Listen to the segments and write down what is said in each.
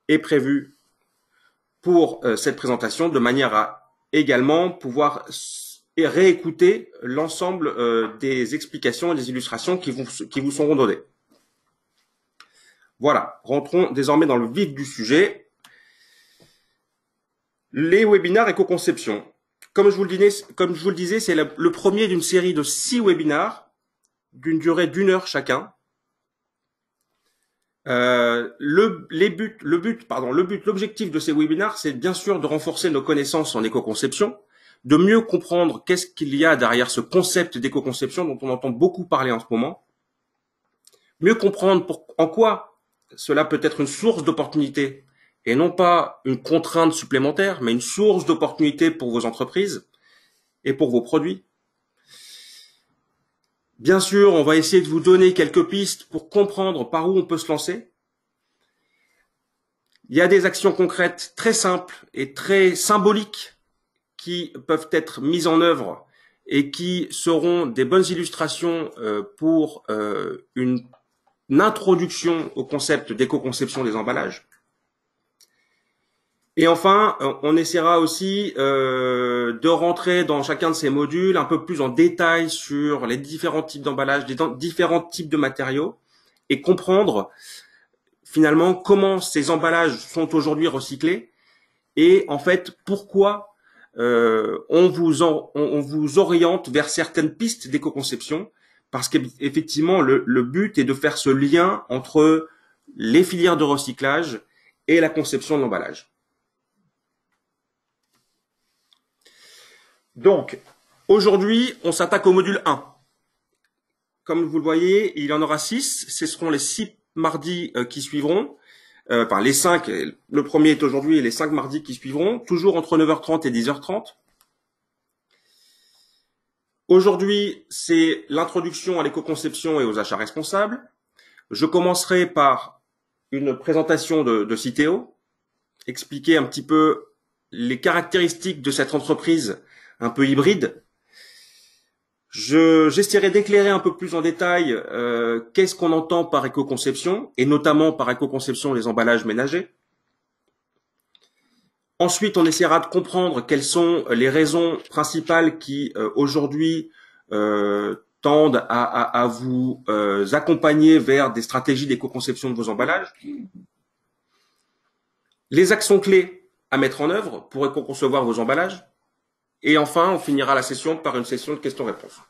est prévu pour cette présentation, de manière à également pouvoir réécouter l'ensemble des explications et des illustrations qui vous seront données. Voilà, rentrons désormais dans le vif du sujet. Les webinaires éco-conception. Comme je vous le disais, c'est le premier d'une série de 6 webinaires d'une durée d'1 heure chacun. L'objectif de ces webinaires, c'est bien sûr de renforcer nos connaissances en éco-conception, de mieux comprendre qu'est-ce qu'il y a derrière ce concept d'éco-conception dont on entend beaucoup parler en ce moment, mieux comprendre en quoi cela peut être une source d'opportunité et non pas une contrainte supplémentaire, mais une source d'opportunité pour vos entreprises et pour vos produits. Bien sûr, on va essayer de vous donner quelques pistes pour comprendre par où on peut se lancer. Il y a des actions concrètes très simples et très symboliques qui peuvent être mises en œuvre et qui seront des bonnes illustrations pour une introduction au concept d'éco-conception des emballages. Et enfin, on essaiera aussi de rentrer dans chacun de ces modules un peu plus en détail sur les différents types d'emballages, les différents types de matériaux, et comprendre finalement comment ces emballages sont aujourd'hui recyclés et en fait pourquoi on vous oriente vers certaines pistes d'éco-conception, parce qu'effectivement le but est de faire ce lien entre les filières de recyclage et la conception de l'emballage. Donc, aujourd'hui, on s'attaque au module 1. Comme vous le voyez, il y en aura 6. Ce seront les 6 mardis qui suivront. Enfin, les 5. Le premier est aujourd'hui et les 5 mardis qui suivront. Toujours entre 9h30 et 10h30. Aujourd'hui, c'est l'introduction à l'éco-conception et aux achats responsables. Je commencerai par une présentation de Citeo, expliquer un petit peu les caractéristiques de cette entreprise un peu hybride. J'essaierai d'éclairer un peu plus en détail qu'est-ce qu'on entend par éco-conception, et notamment par éco-conception les emballages ménagers. Ensuite, on essaiera de comprendre quelles sont les raisons principales qui, aujourd'hui, tendent à vous accompagner vers des stratégies d'éco-conception de vos emballages. Les actions clés à mettre en œuvre pour éco-concevoir vos emballages. Et enfin, on finira la session par une session de questions-réponses.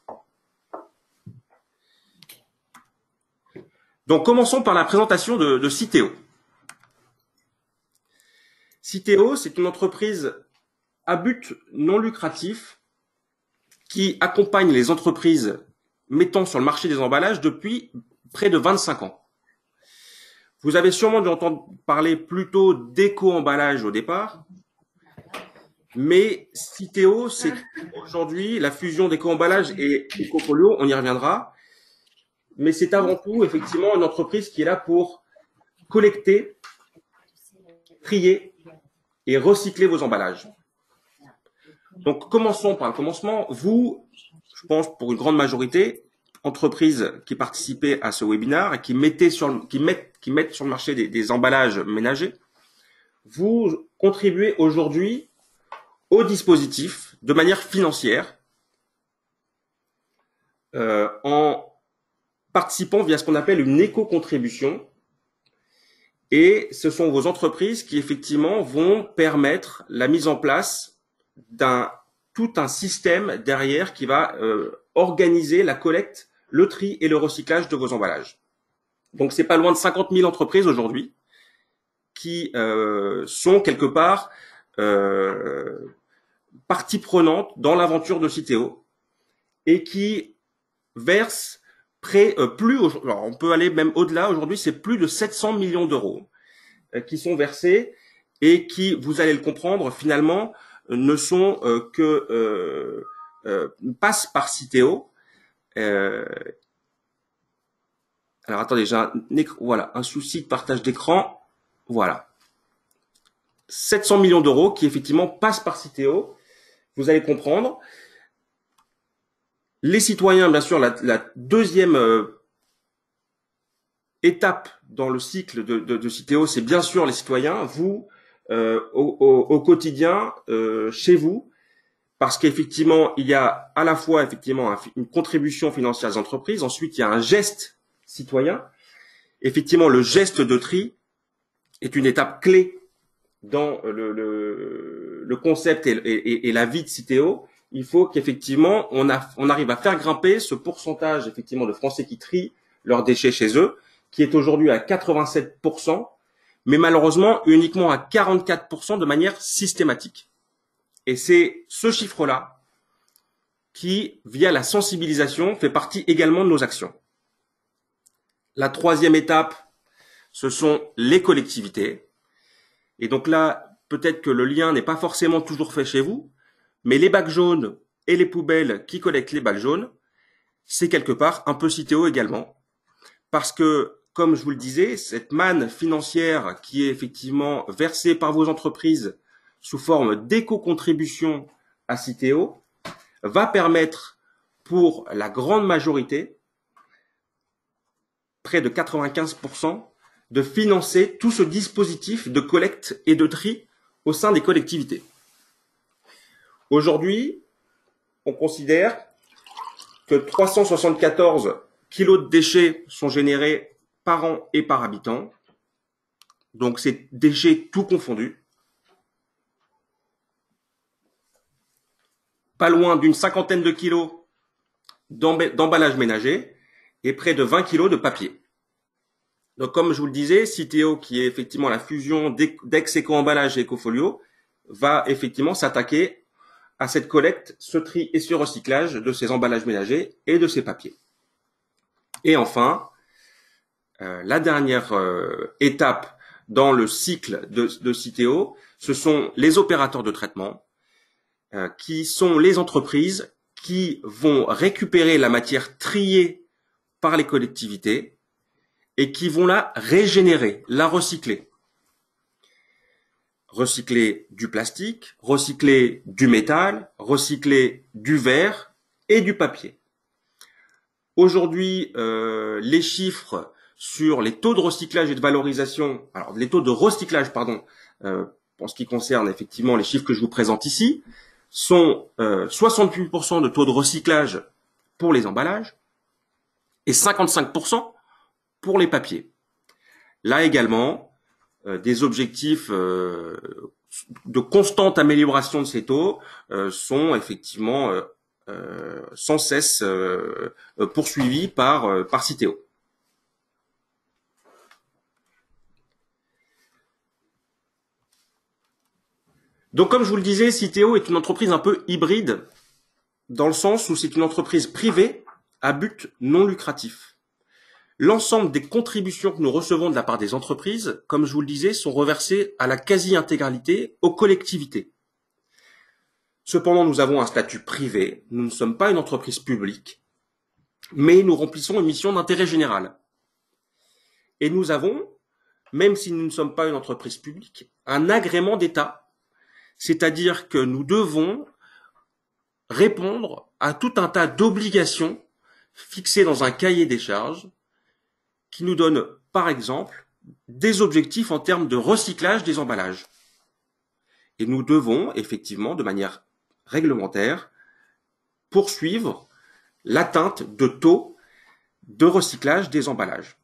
Donc, commençons par la présentation de Citeo. Citeo, c'est une entreprise à but non lucratif qui accompagne les entreprises mettant sur le marché des emballages depuis près de 25 ans. Vous avez sûrement dû entendre parler plutôt d'éco-emballage au départ, mais Citeo, c'est aujourd'hui la fusion d'éco-emballage et éco-polio, on y reviendra, mais c'est avant tout effectivement une entreprise qui est là pour collecter, trier et recycler vos emballages. Donc, commençons par le commencement. Vous, je pense pour une grande majorité, entreprises qui participaient à ce webinaire et qui mettent sur le marché des emballages ménagers, vous contribuez aujourd'hui au dispositif de manière financière en participant via ce qu'on appelle une éco-contribution. Et ce sont vos entreprises qui, effectivement, vont permettre la mise en place tout un système derrière qui va organiser la collecte, le tri et le recyclage de vos emballages. Donc, c'est pas loin de 50 000 entreprises aujourd'hui qui sont quelque part partie prenante dans l'aventure de Citeo et qui versent alors on peut aller même au-delà. Aujourd'hui, c'est plus de 700 millions d'euros qui sont versés et qui, vous allez le comprendre, finalement, ne sont passent par Citeo. Alors attendez, j'ai un souci de partage d'écran. Voilà. 700 millions d'euros qui effectivement passent par Citeo. Vous allez comprendre. Les citoyens, bien sûr, la deuxième étape dans le cycle de Citeo, c'est bien sûr les citoyens, vous, au quotidien, chez vous, parce qu'effectivement, il y a à la fois effectivement une contribution financière des entreprises, ensuite il y a un geste citoyen. Effectivement, le geste de tri est une étape clé dans le concept et la vie de Citeo. Il faut qu'effectivement on arrive à faire grimper ce pourcentage effectivement de Français qui trient leurs déchets chez eux, qui est aujourd'hui à 87%, mais malheureusement uniquement à 44% de manière systématique. Et c'est ce chiffre-là qui, via la sensibilisation, fait partie également de nos actions. La troisième étape, ce sont les collectivités. Et donc là, peut-être que le lien n'est pas forcément toujours fait chez vous, mais les bacs jaunes et les poubelles qui collectent les bacs jaunes, c'est quelque part un peu Citeo également. Parce que, comme je vous le disais, cette manne financière qui est effectivement versée par vos entreprises sous forme d'éco-contribution à Citeo va permettre pour la grande majorité, près de 95%, de financer tout ce dispositif de collecte et de tri au sein des collectivités. Aujourd'hui, on considère que 374 kilos de déchets sont générés par an et par habitant. Donc, c'est déchets tout confondus. Pas loin d'une cinquantaine de kilos d'emballage ménager et près de 20 kilos de papier. Donc, comme je vous le disais, Citeo, qui est effectivement la fusion d'Ex-Éco-Emballage et Ecofolio, va effectivement s'attaquer à cette collecte, ce tri et ce recyclage de ces emballages ménagers et de ces papiers. Et enfin, la dernière étape dans le cycle de Citeo, ce sont les opérateurs de traitement, qui sont les entreprises qui vont récupérer la matière triée par les collectivités et qui vont la régénérer, la recycler. Recycler du plastique, recycler du métal, recycler du verre et du papier. Aujourd'hui, les chiffres sur les taux de recyclage et de valorisation, alors les taux de recyclage, pardon, en ce qui concerne effectivement les chiffres que je vous présente ici, sont 68% de taux de recyclage pour les emballages et 55% pour les papiers. Là également, des objectifs de constante amélioration de ces taux sont effectivement sans cesse poursuivis par Citeo. Donc, comme je vous le disais, Citeo est une entreprise un peu hybride, dans le sens où c'est une entreprise privée à but non lucratif. L'ensemble des contributions que nous recevons de la part des entreprises, comme je vous le disais, sont reversées à la quasi-intégralité aux collectivités. Cependant, nous avons un statut privé, nous ne sommes pas une entreprise publique, mais nous remplissons une mission d'intérêt général. Et nous avons, même si nous ne sommes pas une entreprise publique, un agrément d'État. C'est-à-dire que nous devons répondre à tout un tas d'obligations fixées dans un cahier des charges qui nous donne, par exemple, des objectifs en termes de recyclage des emballages. Et nous devons, effectivement, de manière réglementaire, poursuivre l'atteinte de taux de recyclage des emballages.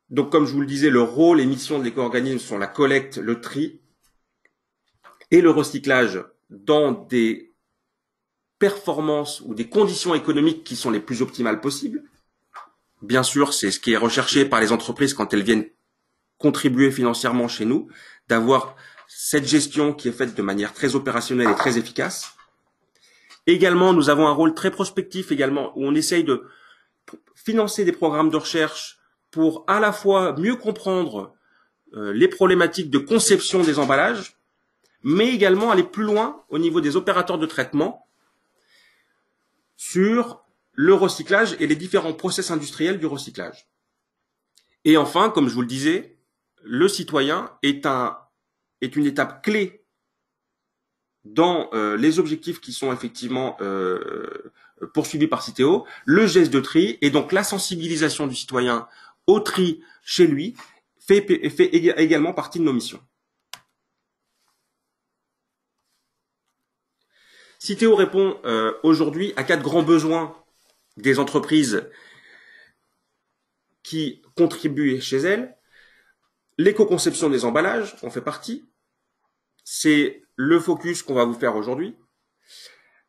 Donc, comme je vous le disais, le rôle et mission de l'éco-organisme sont la collecte, le tri et le recyclage dans des performances ou des conditions économiques qui sont les plus optimales possibles. Bien sûr, c'est ce qui est recherché par les entreprises quand elles viennent contribuer financièrement chez nous, d'avoir cette gestion qui est faite de manière très opérationnelle et très efficace. Également, nous avons un rôle très prospectif également, où on essaye de financer des programmes de recherche pour à la fois mieux comprendre les problématiques de conception des emballages, mais également aller plus loin au niveau des opérateurs de traitement sur le recyclage et les différents process industriels du recyclage. Et enfin, comme je vous le disais, le citoyen est une étape clé dans les objectifs qui sont effectivement poursuivis par Citeo, le geste de tri et donc la sensibilisation du citoyen au tri chez lui fait également partie de nos missions. Citeo répond aujourd'hui à 4 grands besoins des entreprises qui contribuent chez elles. L'éco-conception des emballages en fait partie. C'est le focus qu'on va vous faire aujourd'hui.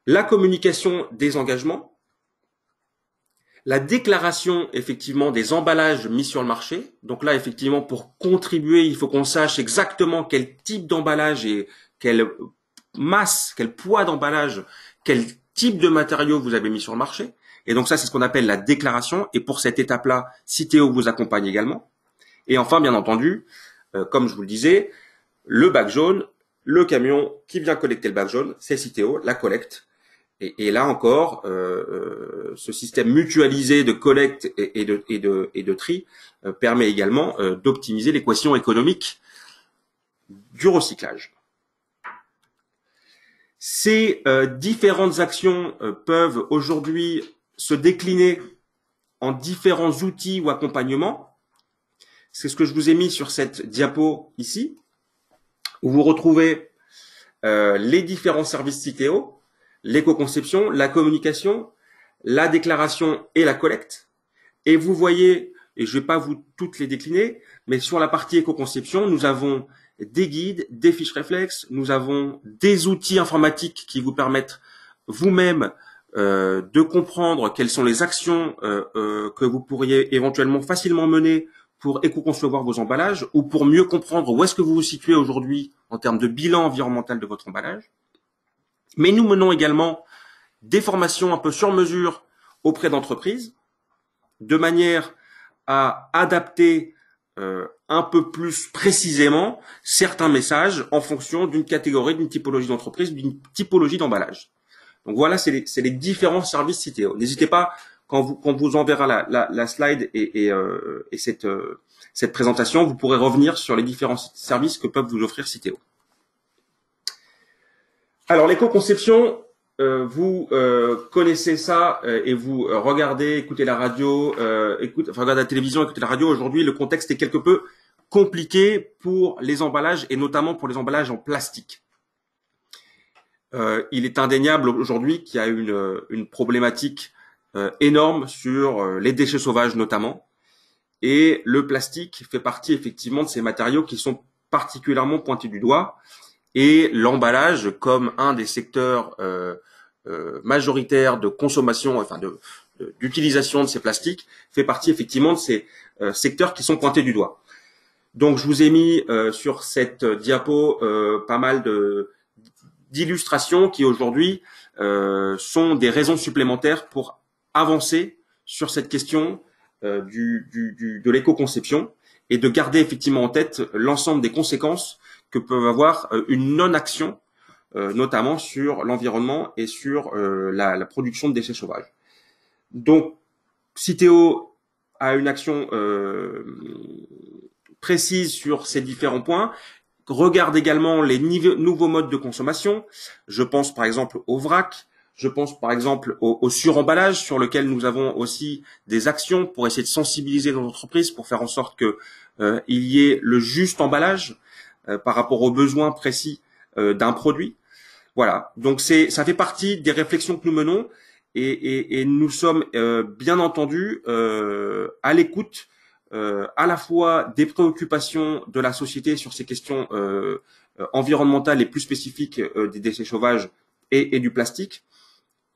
La communication des engagements. La déclaration effectivement des emballages mis sur le marché. Donc là, effectivement, pour contribuer, il faut qu'on sache exactement quel type d'emballage et quelle masse, quel poids d'emballage, quel type de matériaux vous avez mis sur le marché. Et donc ça, c'est ce qu'on appelle la déclaration. Et pour cette étape-là, Citeo vous accompagne également. Et enfin, bien entendu, comme je vous le disais, le bac jaune, le camion qui vient collecter le bac jaune, c'est Citeo, la collecte. Et là encore, ce système mutualisé de collecte et de tri permet également d'optimiser l'équation économique du recyclage. Ces différentes actions peuvent aujourd'hui se décliner en différents outils ou accompagnements. C'est ce que je vous ai mis sur cette diapo ici, où vous retrouvez les différents services Citeo, l'éco-conception, la communication, la déclaration et la collecte. Et vous voyez, et je ne vais pas vous toutes les décliner, mais sur la partie éco-conception, nous avons des guides, des fiches réflexes, nous avons des outils informatiques qui vous permettent vous-même de comprendre quelles sont les actions que vous pourriez éventuellement facilement mener pour éco-concevoir vos emballages ou pour mieux comprendre où est-ce que vous vous situez aujourd'hui en termes de bilan environnemental de votre emballage. Mais nous menons également des formations un peu sur mesure auprès d'entreprises de manière à adapter un peu plus précisément certains messages en fonction d'une catégorie, d'une typologie d'entreprise, d'une typologie d'emballage. Donc voilà, c'est les différents services Citeo. N'hésitez pas, quand vous enverra la slide et cette présentation, vous pourrez revenir sur les différents services que peuvent vous offrir Citeo. Alors l'éco-conception, vous connaissez ça et vous regardez, écoutez la radio, regardez la télévision, écoutez la radio. Aujourd'hui, le contexte est quelque peu compliqué pour les emballages et notamment pour les emballages en plastique. Il est indéniable aujourd'hui qu'il y a une problématique énorme sur les déchets sauvages notamment. Et le plastique fait partie effectivement de ces matériaux qui sont particulièrement pointés du doigt. Et l'emballage, comme un des secteurs majoritaires de consommation, enfin d'utilisation de ces plastiques, fait partie effectivement de ces secteurs qui sont pointés du doigt. Donc je vous ai mis sur cette diapo pas mal d'illustrations qui aujourd'hui sont des raisons supplémentaires pour avancer sur cette question de l'éco-conception et de garder effectivement en tête l'ensemble des conséquences que peut avoir une non-action, notamment sur l'environnement et sur la production de déchets sauvages. Donc, Citeo a une action précise sur ces différents points, regarde également les nouveaux modes de consommation. Je pense par exemple au vrac, je pense par exemple au suremballage sur lequel nous avons aussi des actions pour essayer de sensibiliser nos entreprises pour faire en sorte que il y ait le juste emballage par rapport aux besoins précis d'un produit. Voilà, donc ça fait partie des réflexions que nous menons et nous sommes bien entendu à l'écoute à la fois des préoccupations de la société sur ces questions environnementales et plus spécifiques des déchets sauvages et du plastique.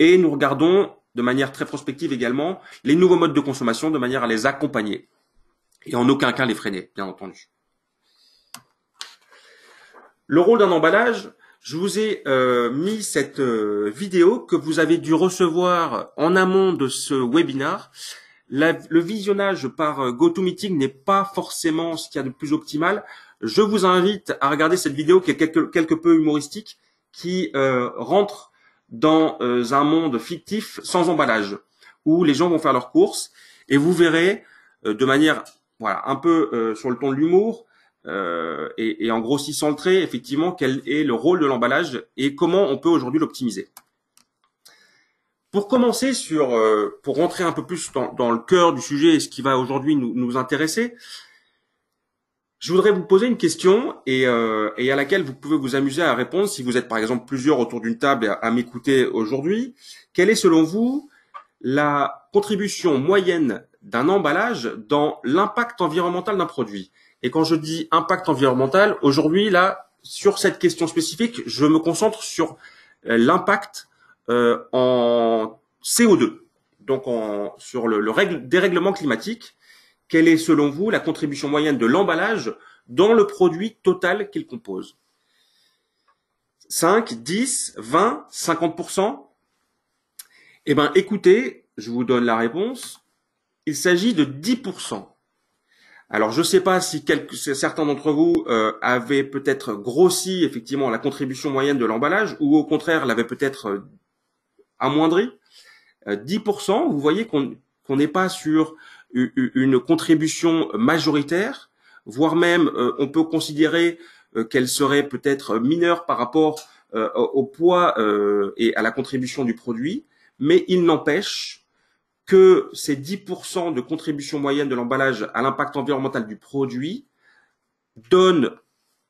Et nous regardons de manière très prospective également les nouveaux modes de consommation de manière à les accompagner et en aucun cas les freiner, bien entendu. Le rôle d'un emballage, je vous ai mis cette vidéo que vous avez dû recevoir en amont de ce webinaire. Le visionnage par GoToMeeting n'est pas forcément ce qu'il y a de plus optimal. Je vous invite à regarder cette vidéo qui est quelque peu humoristique, qui rentre dans un monde fictif sans emballage, où les gens vont faire leurs courses et vous verrez de manière un peu sur le ton de l'humour, et en grossissant le trait, effectivement, quel est le rôle de l'emballage et comment on peut aujourd'hui l'optimiser. Pour commencer pour rentrer un peu plus dans le cœur du sujet et ce qui va aujourd'hui nous intéresser, je voudrais vous poser une question et à laquelle vous pouvez vous amuser à répondre si vous êtes par exemple plusieurs autour d'une table à m'écouter aujourd'hui. Quelle est selon vous la contribution moyenne d'un emballage dans l'impact environnemental d'un produit? Et quand je dis impact environnemental, aujourd'hui là, sur cette question spécifique, je me concentre sur l'impact en CO2, donc sur le dérèglement climatique. Quelle est, selon vous, la contribution moyenne de l'emballage dans le produit total qu'il compose? 5, 10, 20, 50%? Eh bien, écoutez, je vous donne la réponse. Il s'agit de 10%. Alors, je ne sais pas si certains d'entre vous avaient peut-être grossi effectivement la contribution moyenne de l'emballage ou au contraire l'avaient peut-être amoindri. 10%, vous voyez qu'on n'est pas sur une contribution majoritaire, voire même on peut considérer qu'elle serait peut-être mineure par rapport au poids et à la contribution du produit, mais il n'empêche que ces 10% de contribution moyenne de l'emballage à l'impact environnemental du produit donnent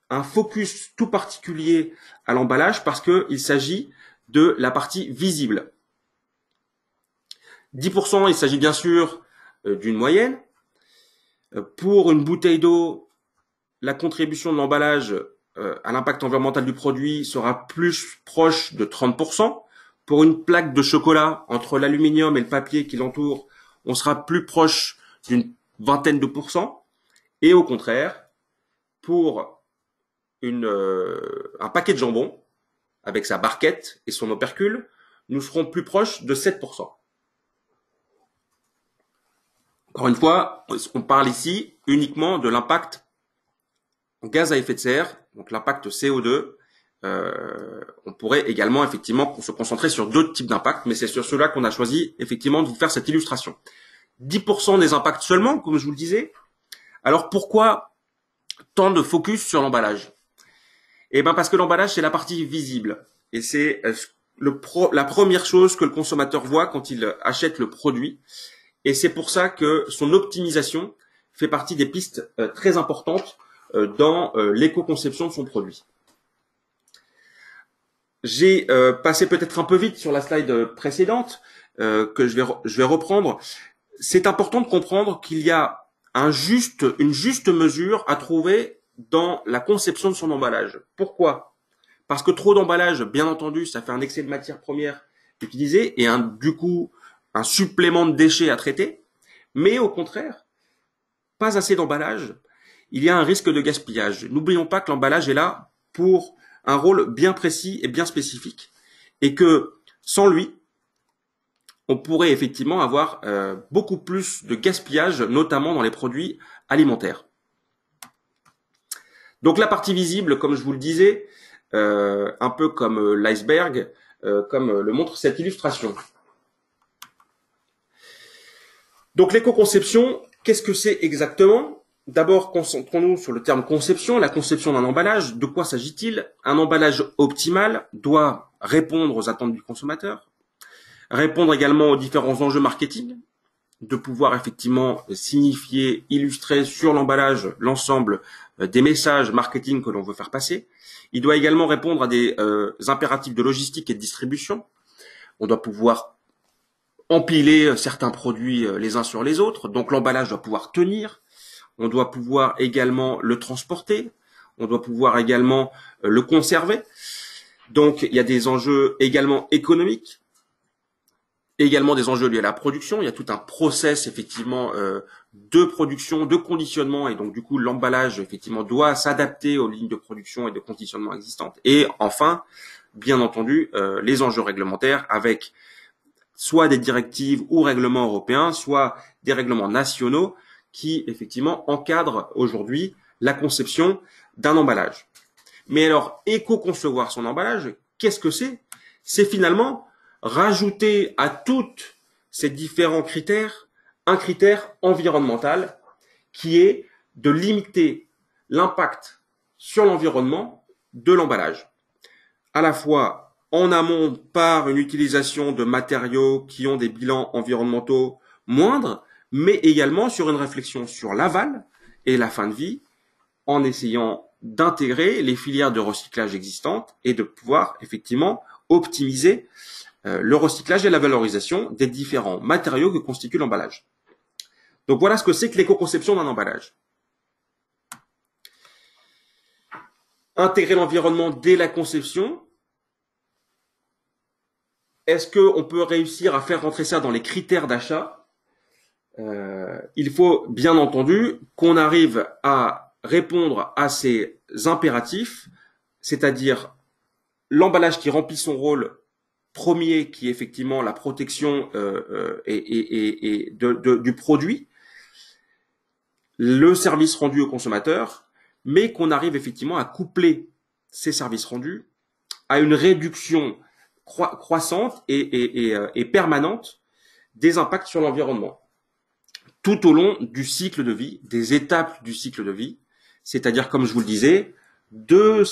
un focus tout particulier à l'emballage parce qu'il s'agit de la partie visible. 10%, il s'agit bien sûr d'une moyenne. Pour une bouteille d'eau, la contribution de l'emballage à l'impact environnemental du produit sera plus proche de 30%. Pour une plaque de chocolat, entre l'aluminium et le papier qui l'entoure, on sera plus proche d'une vingtaine de pourcents. Et au contraire, pour un paquet de jambon, avec sa barquette et son opercule, nous serons plus proches de 7%. Encore une fois, on parle ici uniquement de l'impact en gaz à effet de serre, donc l'impact CO2. On pourrait également effectivement se concentrer sur d'autres types d'impacts, mais c'est sur cela qu'on a choisi effectivement de vous faire cette illustration. 10% des impacts seulement, comme je vous le disais. Alors pourquoi tant de focus sur l'emballage? Eh bien parce que l'emballage c'est la partie visible et c'est la première chose que le consommateur voit quand il achète le produit. Et c'est pour ça que son optimisation fait partie des pistes très importantes dans l'éco-conception de son produit. J'ai passé peut-être un peu vite sur la slide précédente que je vais reprendre. C'est important de comprendre qu'il y a une juste mesure à trouver dans la conception de son emballage. Pourquoi? Parce que trop d'emballage, bien entendu, ça fait un excès de matière première utilisée et du coup un supplément de déchets à traiter. Mais au contraire, pas assez d'emballage, il y a un risque de gaspillage. N'oublions pas que l'emballage est là pour un rôle bien précis et bien spécifique et que sans lui, on pourrait effectivement avoir beaucoup plus de gaspillage, notamment dans les produits alimentaires. Donc la partie visible, comme je vous le disais, un peu comme l'iceberg, comme le montre cette illustration. Donc l'éco-conception, qu'est-ce que c'est exactement? D'abord, concentrons-nous sur le terme conception, la conception d'un emballage. De quoi s'agit-il? Un emballage optimal doit répondre aux attentes du consommateur, répondre également aux différents enjeux marketing, de pouvoir effectivement signifier, illustrer sur l'emballage l'ensemble des messages marketing que l'on veut faire passer. Il doit également répondre à des impératifs de logistique et de distribution. On doit pouvoir empiler certains produits les uns sur les autres, donc l'emballage doit pouvoir tenir. On doit pouvoir également le transporter, on doit pouvoir également le conserver. Donc il y a des enjeux également économiques, également des enjeux liés à la production. Il y a tout un process effectivement de production, de conditionnement, et donc du coup l'emballage effectivement doit s'adapter aux lignes de production et de conditionnement existantes. Et enfin, bien entendu, les enjeux réglementaires avec soit des directives ou règlements européens, soit des règlements nationaux qui effectivement encadrent aujourd'hui la conception d'un emballage. Mais alors, éco-concevoir son emballage, qu'est-ce que c'est? C'est finalement rajouter à toutes ces différents critères un critère environnemental qui est de limiter l'impact sur l'environnement de l'emballage. À la fois en amont par une utilisation de matériaux qui ont des bilans environnementaux moindres, mais également sur une réflexion sur l'aval et la fin de vie, en essayant d'intégrer les filières de recyclage existantes et de pouvoir effectivement optimiser le recyclage et la valorisation des différents matériaux que constitue l'emballage. Donc voilà ce que c'est que l'éco-conception d'un emballage. Intégrer l'environnement dès la conception. Est-ce qu'on peut réussir à faire rentrer ça dans les critères d'achat? Il faut bien entendu qu'on arrive à répondre à ces impératifs, c'est-à-dire l'emballage qui remplit son rôle premier, qui est effectivement la protection du produit, le service rendu au consommateur, mais qu'on arrive effectivement à coupler ces services rendus à une réduction croissante et permanente des impacts sur l'environnement, tout au long du cycle de vie, des étapes du cycle de vie, c'est-à-dire, comme je vous le disais, de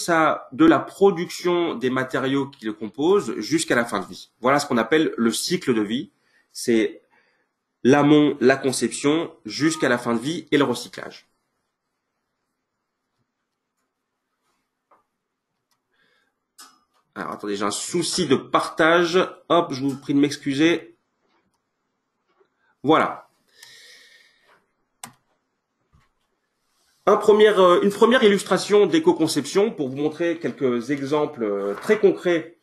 la production des matériaux qui le composent jusqu'à la fin de vie. Voilà ce qu'on appelle le cycle de vie. C'est l'amont, la conception, jusqu'à la fin de vie et le recyclage. Alors, attendez, j'ai un souci de partage. Hop, je vous prie de m'excuser. Voilà. Une première illustration d'éco-conception pour vous montrer quelques exemples très concrets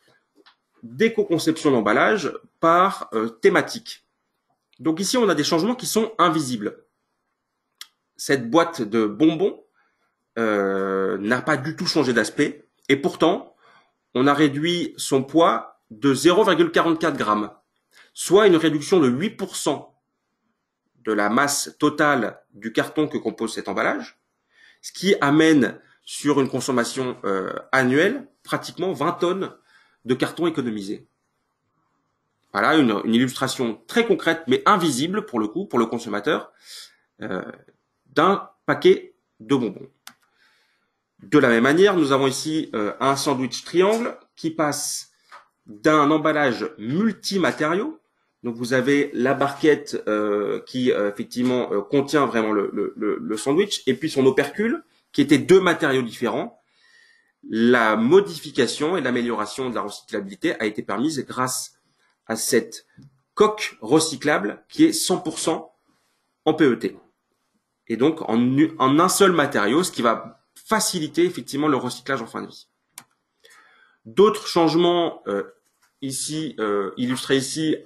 d'éco-conception d'emballage par thématique. Donc ici, on a des changements qui sont invisibles. Cette boîte de bonbons n'a pas du tout changé d'aspect et pourtant, on a réduit son poids de 0,44 grammes, soit une réduction de 8% de la masse totale du carton que compose cet emballage, ce qui amène sur une consommation annuelle pratiquement 20 tonnes de carton économisé. Voilà une illustration très concrète mais invisible pour le coup, pour le consommateur, d'un paquet de bonbons. De la même manière, nous avons ici un sandwich triangle qui passe d'un emballage multimatériaux. Donc vous avez la barquette qui effectivement contient vraiment le sandwich et puis son opercule qui étaient deux matériaux différents. La modification et l'amélioration de la recyclabilité a été permise grâce à cette coque recyclable qui est 100% en PET. Et donc en un seul matériau, ce qui va faciliter effectivement le recyclage en fin de vie. D'autres changements illustrés ici,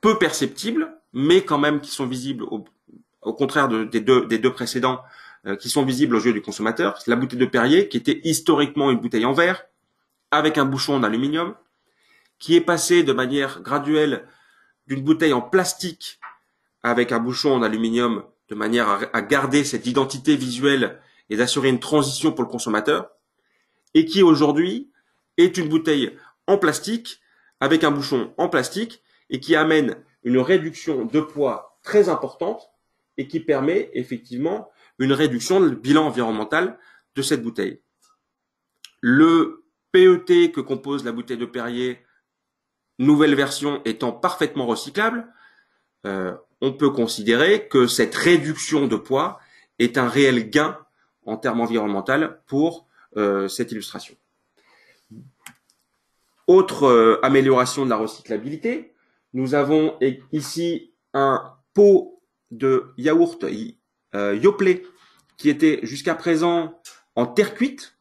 peu perceptibles, mais quand même qui sont visibles au contraire des deux précédents, qui sont visibles aux yeux du consommateur. C'est la bouteille de Perrier, qui était historiquement une bouteille en verre, avec un bouchon en aluminium, qui est passée de manière graduelle d'une bouteille en plastique avec un bouchon en aluminium, de manière à garder cette identité visuelle et d'assurer une transition pour le consommateur, et qui aujourd'hui est une bouteille en plastique avec un bouchon en plastique et qui amène une réduction de poids très importante et qui permet effectivement une réduction du bilan environnemental de cette bouteille. Le PET que compose la bouteille de Perrier, nouvelle version étant parfaitement recyclable, on peut considérer que cette réduction de poids est un réel gain en termes environnementaux pour cette illustration. Autre amélioration de la recyclabilité, nous avons ici un pot de yaourt Yoplait qui était jusqu'à présent en terre cuite.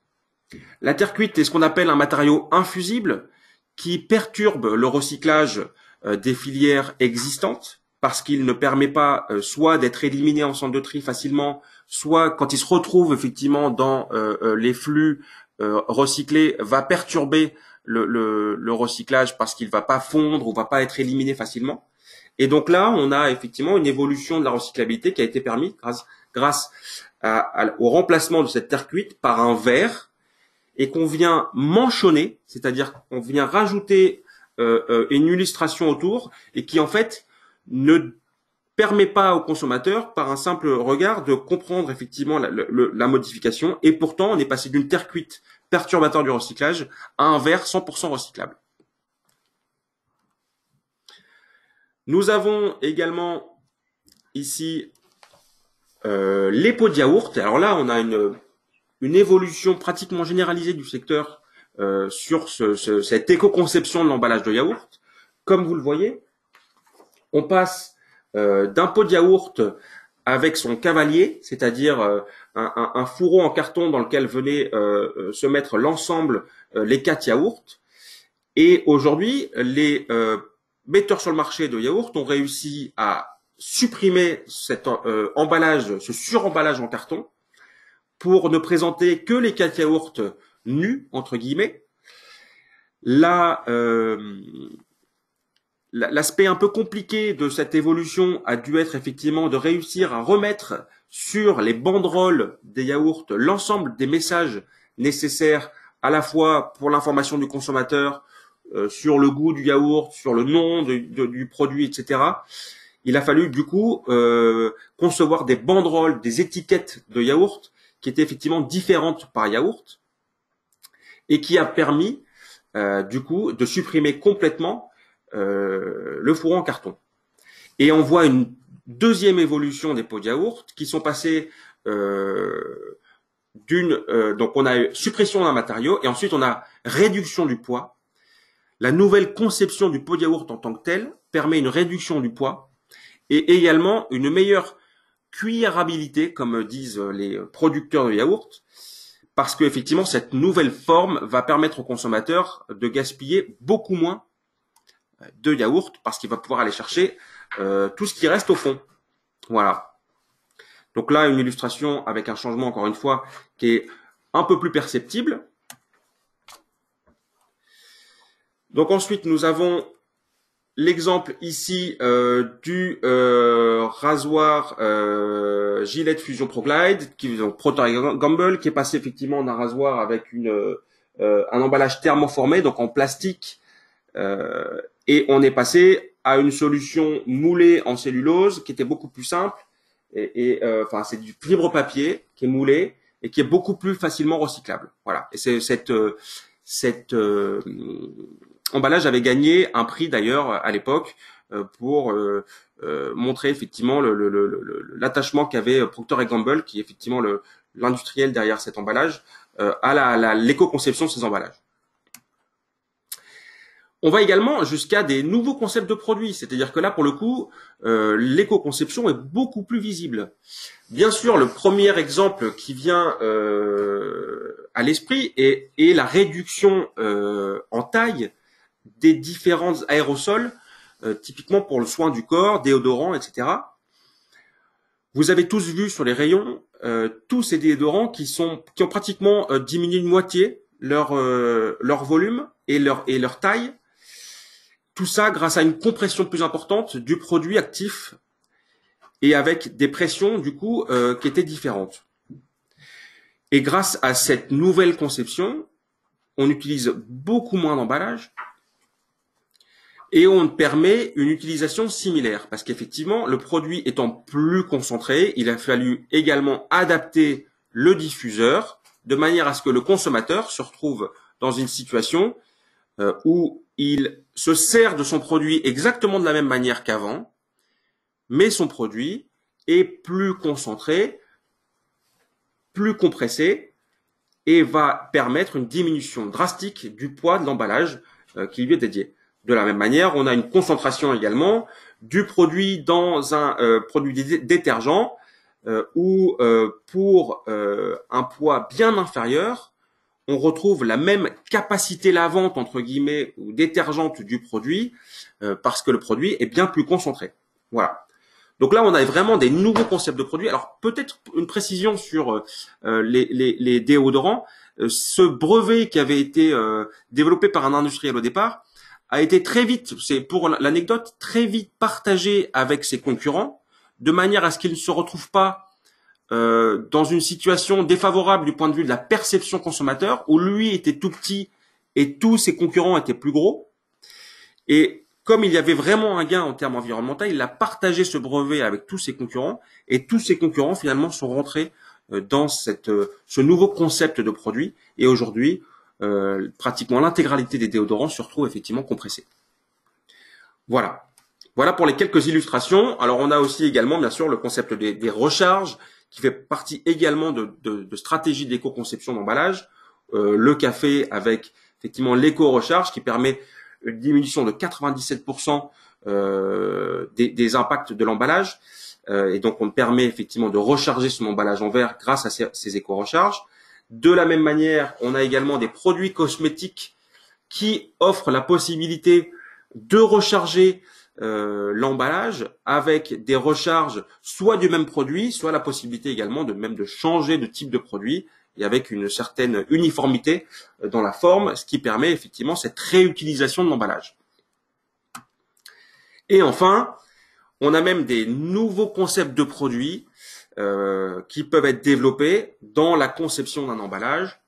La terre cuite est ce qu'on appelle un matériau infusible qui perturbe le recyclage des filières existantes parce qu'il ne permet pas soit d'être éliminé en centre de tri facilement, soit quand il se retrouve effectivement dans les flux recyclés, va perturber le recyclage parce qu'il va pas fondre ou va pas être éliminé facilement. Et donc là, on a effectivement une évolution de la recyclabilité qui a été permise grâce au remplacement de cette terre cuite par un verre et qu'on vient manchonner, c'est-à-dire qu'on vient rajouter une illustration autour et qui en fait ne permet pas au consommateur, par un simple regard, de comprendre effectivement la modification. Et pourtant, on est passé d'une terre cuite perturbateur du recyclage à un verre 100% recyclable. Nous avons également ici les pots de yaourt. Alors là, on a une évolution pratiquement généralisée du secteur sur cette éco-conception de l'emballage de yaourt. Comme vous le voyez, on passe d'un pot de yaourt avec son cavalier, c'est-à-dire un fourreau en carton dans lequel venaient se mettre l'ensemble, les 4 yaourts. Et aujourd'hui, les metteurs sur le marché de yaourt ont réussi à supprimer cet emballage, ce suremballage en carton, pour ne présenter que les 4 yaourts nus, entre guillemets. L'aspect un peu compliqué de cette évolution a dû être effectivement de réussir à remettre sur les banderoles des yaourts l'ensemble des messages nécessaires à la fois pour l'information du consommateur, sur le goût du yaourt, sur le nom du produit, etc. Il a fallu du coup concevoir des banderoles, des étiquettes de yaourt qui étaient effectivement différentes par yaourt et qui a permis du coup de supprimer complètement le fourreau en carton. Et on voit une deuxième évolution des pots de yaourt qui sont passés donc on a eu suppression d'un matériau et ensuite on a réduction du poids. La nouvelle conception du pot de yaourt en tant que tel permet une réduction du poids et également une meilleure cuillerabilité, comme disent les producteurs de yaourt, parce que effectivement cette nouvelle forme va permettre au consommateur de gaspiller beaucoup moins de yaourt parce qu'il va pouvoir aller chercher tout ce qui reste au fond. Voilà. Donc là, une illustration avec un changement, encore une fois, qui est un peu plus perceptible. Donc ensuite, nous avons l'exemple ici du rasoir Gillette Fusion ProGlide, qui est Procter & Gamble, qui est passé effectivement d'un rasoir avec un emballage thermoformé, donc en plastique, et on est passé à une solution moulée en cellulose qui était beaucoup plus simple enfin c'est du fibre papier qui est moulé et qui est beaucoup plus facilement recyclable. Voilà. Et cet emballage avait gagné un prix d'ailleurs à l'époque pour montrer effectivement l'attachement qu'avait Procter & Gamble, qui est effectivement l'industriel derrière cet emballage, à l'éco-conception de ces emballages. On va également jusqu'à des nouveaux concepts de produits, c'est-à-dire que là, pour le coup, l'éco-conception est beaucoup plus visible. Bien sûr, le premier exemple qui vient à l'esprit est la réduction en taille des différents aérosols, typiquement pour le soin du corps, déodorants, etc. Vous avez tous vu sur les rayons tous ces déodorants qui ont pratiquement diminué de moitié leur volume et leur taille. Tout ça grâce à une compression plus importante du produit actif et avec des pressions du coup qui étaient différentes. Et grâce à cette nouvelle conception, on utilise beaucoup moins d'emballage et on permet une utilisation similaire parce qu'effectivement, le produit étant plus concentré, il a fallu également adapter le diffuseur de manière à ce que le consommateur se retrouve dans une situation où il se sert de son produit exactement de la même manière qu'avant, mais son produit est plus concentré, plus compressé et va permettre une diminution drastique du poids de l'emballage qui lui est dédié. De la même manière, on a une concentration également du produit dans un produit détergent où pour un poids bien inférieur, on retrouve la même capacité lavante, entre guillemets, ou détergente du produit, parce que le produit est bien plus concentré. Voilà. Donc là, on a vraiment des nouveaux concepts de produits. Alors, peut-être une précision sur les déodorants. Ce brevet qui avait été développé par un industriel au départ a été très vite, c'est pour l'anecdote, très vite partagé avec ses concurrents, de manière à ce qu'ils ne se retrouvent pas dans une situation défavorable du point de vue de la perception consommateur, où lui était tout petit et tous ses concurrents étaient plus gros. Et comme il y avait vraiment un gain en termes environnementaux, il a partagé ce brevet avec tous ses concurrents et tous ses concurrents finalement sont rentrés dans ce nouveau concept de produit et aujourd'hui, pratiquement l'intégralité des déodorants se retrouve effectivement compressés. Voilà. Voilà pour les quelques illustrations. Alors on a aussi également bien sûr le concept des recharges qui fait partie également de stratégies d'éco-conception d'emballage. Le café avec effectivement l'éco-recharge qui permet une diminution de 97% des impacts de l'emballage. Et donc, on permet effectivement de recharger son emballage en verre grâce à ces éco-recharges. De la même manière, on a également des produits cosmétiques qui offrent la possibilité de recharger l'emballage avec des recharges soit du même produit, soit la possibilité également de changer de type de produit et avec une certaine uniformité dans la forme, ce qui permet effectivement cette réutilisation de l'emballage. Et enfin, on a même des nouveaux concepts de produits qui peuvent être développés dans la conception d'un emballage.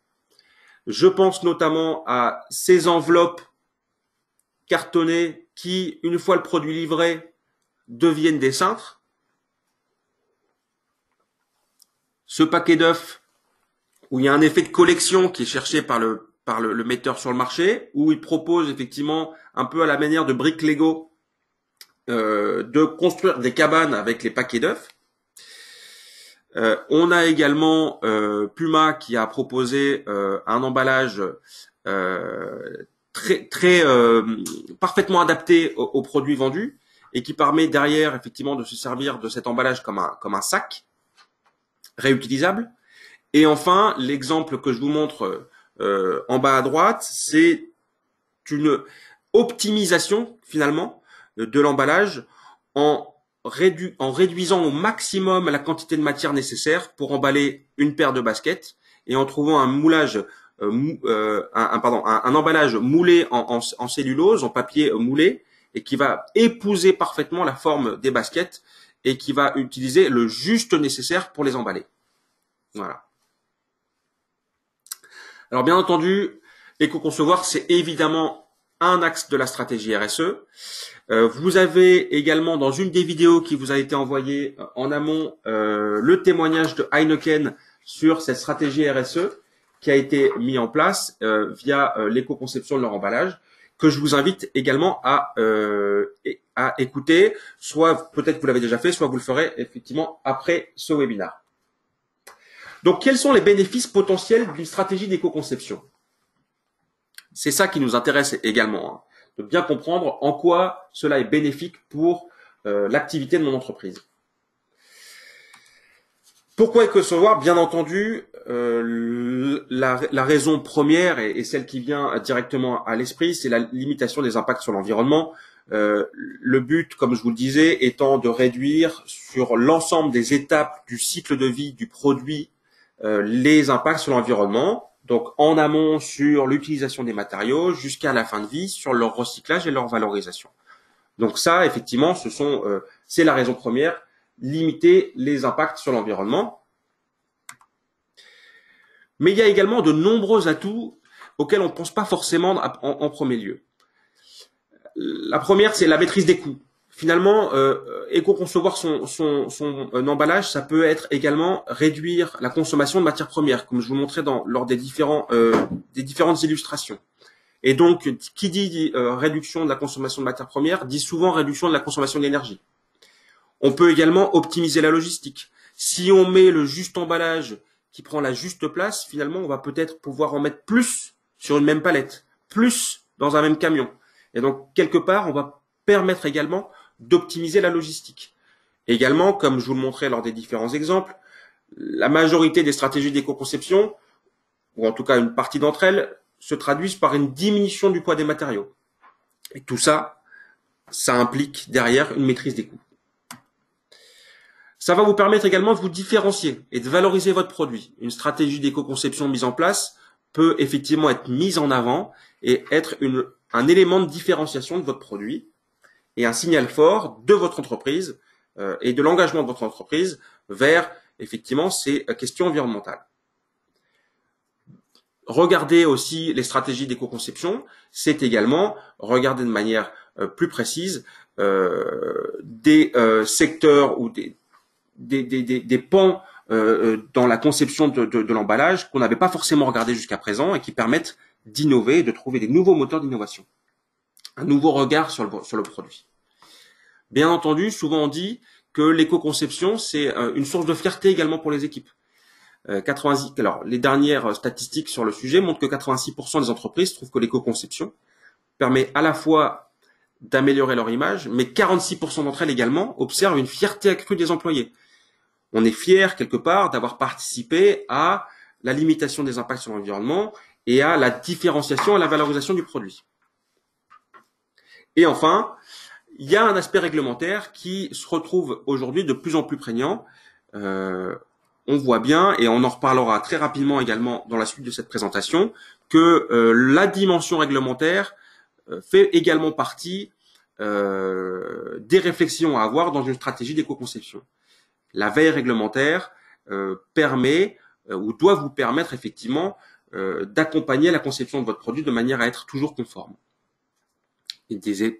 Je pense notamment à ces enveloppes cartonnées qui, une fois le produit livré, deviennent des cintres. Ce paquet d'œufs où il y a un effet de collection qui est cherché par le metteur sur le marché, où il propose effectivement un peu à la manière de briques Lego de construire des cabanes avec les paquets d'œufs. On a également Puma qui a proposé un emballage parfaitement adapté aux produits vendus et qui permet derrière effectivement de se servir de cet emballage comme un sac réutilisable. Et enfin, l'exemple que je vous montre en bas à droite, c'est une optimisation finalement de l'emballage en réduisant au maximum la quantité de matière nécessaire pour emballer une paire de baskets et en trouvant un moulage, un emballage moulé en cellulose, en papier moulé, et qui va épouser parfaitement la forme des baskets et qui va utiliser le juste nécessaire pour les emballer. Voilà. Alors bien entendu, éco-concevoir, c'est évidemment un axe de la stratégie RSE. Vous avez également dans une des vidéos qui vous a été envoyée en amont le témoignage de Heineken sur cette stratégie RSE qui a été mis en place via l'éco-conception de leur emballage, que je vous invite également à écouter, soit peut-être vous l'avez déjà fait, soit vous le ferez effectivement après ce webinaire. Donc, quels sont les bénéfices potentiels d'une stratégie d'éco-conception? C'est ça qui nous intéresse également, hein, de bien comprendre en quoi cela est bénéfique pour l'activité de mon entreprise. Pourquoi éco-concevoir? Bien entendu, la raison première et celle qui vient directement à l'esprit, c'est la limitation des impacts sur l'environnement. Le but, comme je vous le disais, étant de réduire sur l'ensemble des étapes du cycle de vie du produit les impacts sur l'environnement, donc en amont sur l'utilisation des matériaux jusqu'à la fin de vie sur leur recyclage et leur valorisation. Donc ça, effectivement, c'est la raison première, limiter les impacts sur l'environnement. Mais il y a également de nombreux atouts auxquels on ne pense pas forcément en premier lieu. La première, c'est la maîtrise des coûts. Finalement, éco-concevoir son emballage, ça peut être également réduire la consommation de matières premières, comme je vous montrais lors des différentes illustrations. Et donc, qui dit réduction de la consommation de matières premières, dit souvent réduction de la consommation d'énergie. On peut également optimiser la logistique. Si on met le juste emballage qui prend la juste place, finalement, on va peut-être pouvoir en mettre plus sur une même palette, plus dans un même camion. Et donc, quelque part, on va permettre également d'optimiser la logistique. Également, comme je vous le montrais lors des différents exemples, la majorité des stratégies d'éco-conception, ou en tout cas une partie d'entre elles, se traduisent par une diminution du poids des matériaux. Et tout ça, ça implique derrière une maîtrise des coûts. Ça va vous permettre également de vous différencier et de valoriser votre produit. Une stratégie d'éco-conception mise en place peut effectivement être mise en avant et être un élément de différenciation de votre produit et un signal fort de votre entreprise et de l'engagement de votre entreprise vers effectivement ces questions environnementales. regarder aussi les stratégies d'éco-conception, c'est également regarder de manière plus précise des secteurs ou des pans dans la conception de l'emballage qu'on n'avait pas forcément regardé jusqu'à présent et qui permettent d'innover et de trouver des nouveaux moteurs d'innovation, un nouveau regard sur le produit. Bien entendu, souvent on dit que l'éco-conception, c'est une source de fierté également pour les équipes. Alors, les dernières statistiques sur le sujet montrent que 86% des entreprises trouvent que l'éco-conception permet à la fois d'améliorer leur image, mais 46% d'entre elles également observent une fierté accrue des employés. On est fier quelque part d'avoir participé à la limitation des impacts sur l'environnement et à la différenciation et la valorisation du produit. Et enfin, il y a un aspect réglementaire qui se retrouve aujourd'hui de plus en plus prégnant. On voit bien, et on en reparlera très rapidement également dans la suite de cette présentation, que la dimension réglementaire fait également partie des réflexions à avoir dans une stratégie d'éco-conception. La veille réglementaire permet ou doit vous permettre effectivement d'accompagner la conception de votre produit de manière à être toujours conforme.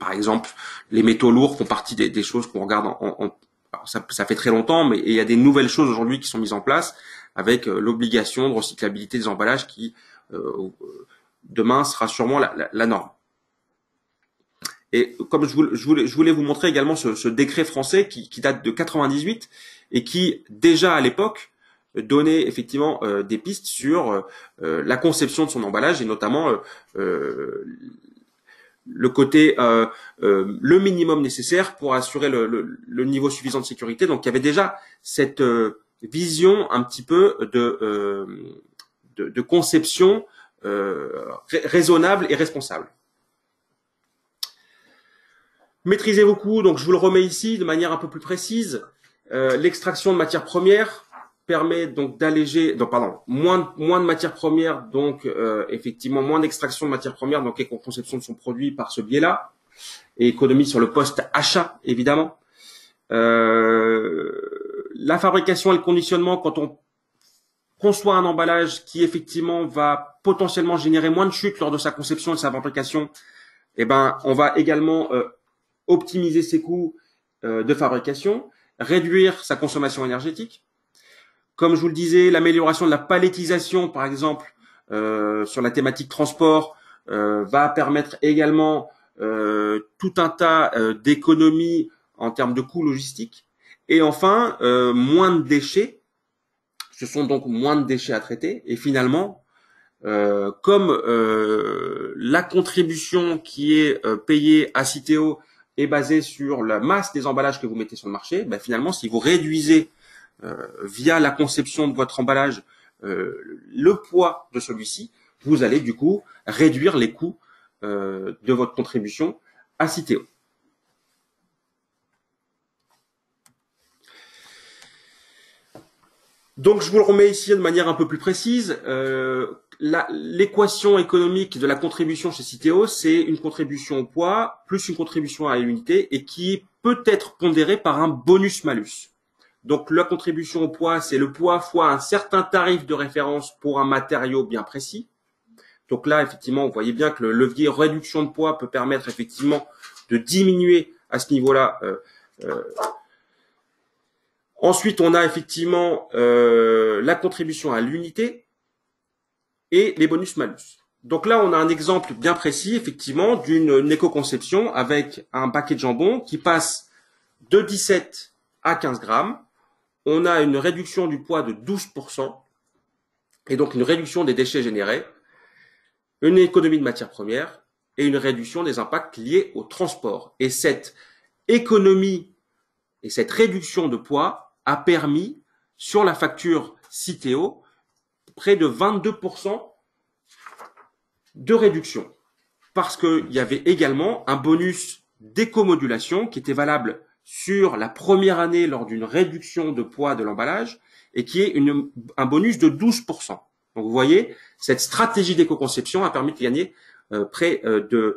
Par exemple, les métaux lourds font partie des choses qu'on regarde alors ça fait très longtemps, mais il y a des nouvelles choses aujourd'hui qui sont mises en place avec l'obligation de recyclabilité des emballages qui, demain, sera sûrement la norme. Et comme je voulais vous montrer également ce décret français qui date de 98 et qui, déjà à l'époque, donnait effectivement des pistes sur la conception de son emballage et notamment le côté le minimum nécessaire pour assurer le niveau suffisant de sécurité. Donc il y avait déjà cette vision un petit peu de conception raisonnable et responsable. Maîtrisez vos coûts, donc je vous le remets ici de manière un peu plus précise. L'extraction de matières premières permet donc d'alléger, moins de matières premières, donc effectivement moins d'extraction de matières premières, donc éco-conception de son produit par ce biais-là, et économie sur le post-achat évidemment. La fabrication et le conditionnement, quand on conçoit un emballage qui effectivement va potentiellement générer moins de chutes lors de sa conception et de sa fabrication, eh ben on va également optimiser ses coûts de fabrication, réduire sa consommation énergétique. Comme je vous le disais, l'amélioration de la palettisation, par exemple, sur la thématique transport, va permettre également tout un tas d'économies en termes de coûts logistiques. Et enfin, moins de déchets. Ce sont donc moins de déchets à traiter. Et finalement, comme la contribution qui est payée à Citeo est basée sur la masse des emballages que vous mettez sur le marché, ben finalement, si vous réduisez via la conception de votre emballage le poids de celui-ci, vous allez du coup réduire les coûts de votre contribution à Citeo. Donc je vous le remets ici de manière un peu plus précise. L'équation économique de la contribution chez Citeo, c'est une contribution au poids plus une contribution à l'unité et qui peut être pondérée par un bonus-malus. Donc la contribution au poids, c'est le poids fois un certain tarif de référence pour un matériau bien précis. Donc là, effectivement, vous voyez bien que le levier réduction de poids peut permettre effectivement de diminuer à ce niveau-là. Ensuite, on a effectivement la contribution à l'unité et les bonus-malus. Donc là, on a un exemple bien précis, effectivement, d'une éco-conception avec un paquet de jambon qui passe de 17 à 15 grammes. On a une réduction du poids de 12% et donc une réduction des déchets générés, une économie de matières premières et une réduction des impacts liés au transport. Et cette économie et cette réduction de poids a permis, sur la facture Citeo, près de 22% de réduction. Parce qu'il y avait également un bonus d'éco-modulation qui était valable sur la première année lors d'une réduction de poids de l'emballage et qui est un bonus de 12%. Donc vous voyez, cette stratégie d'éco-conception a permis de gagner près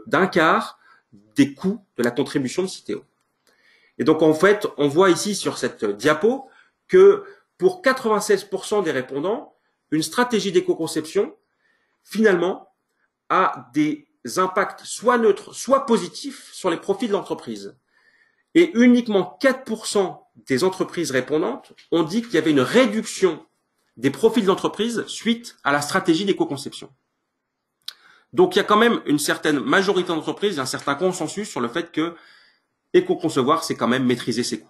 d'un quart des coûts de la contribution de Citeo. Et donc en fait, on voit ici sur cette diapo que pour 96% des répondants, une stratégie d'éco-conception, finalement, a des impacts soit neutres, soit positifs sur les profits de l'entreprise. Et uniquement 4% des entreprises répondantes ont dit qu'il y avait une réduction des profits de l'entreprise suite à la stratégie d'éco-conception. Donc il y a quand même une certaine majorité d'entreprises, un certain consensus sur le fait que éco-concevoir, c'est quand même maîtriser ses coûts.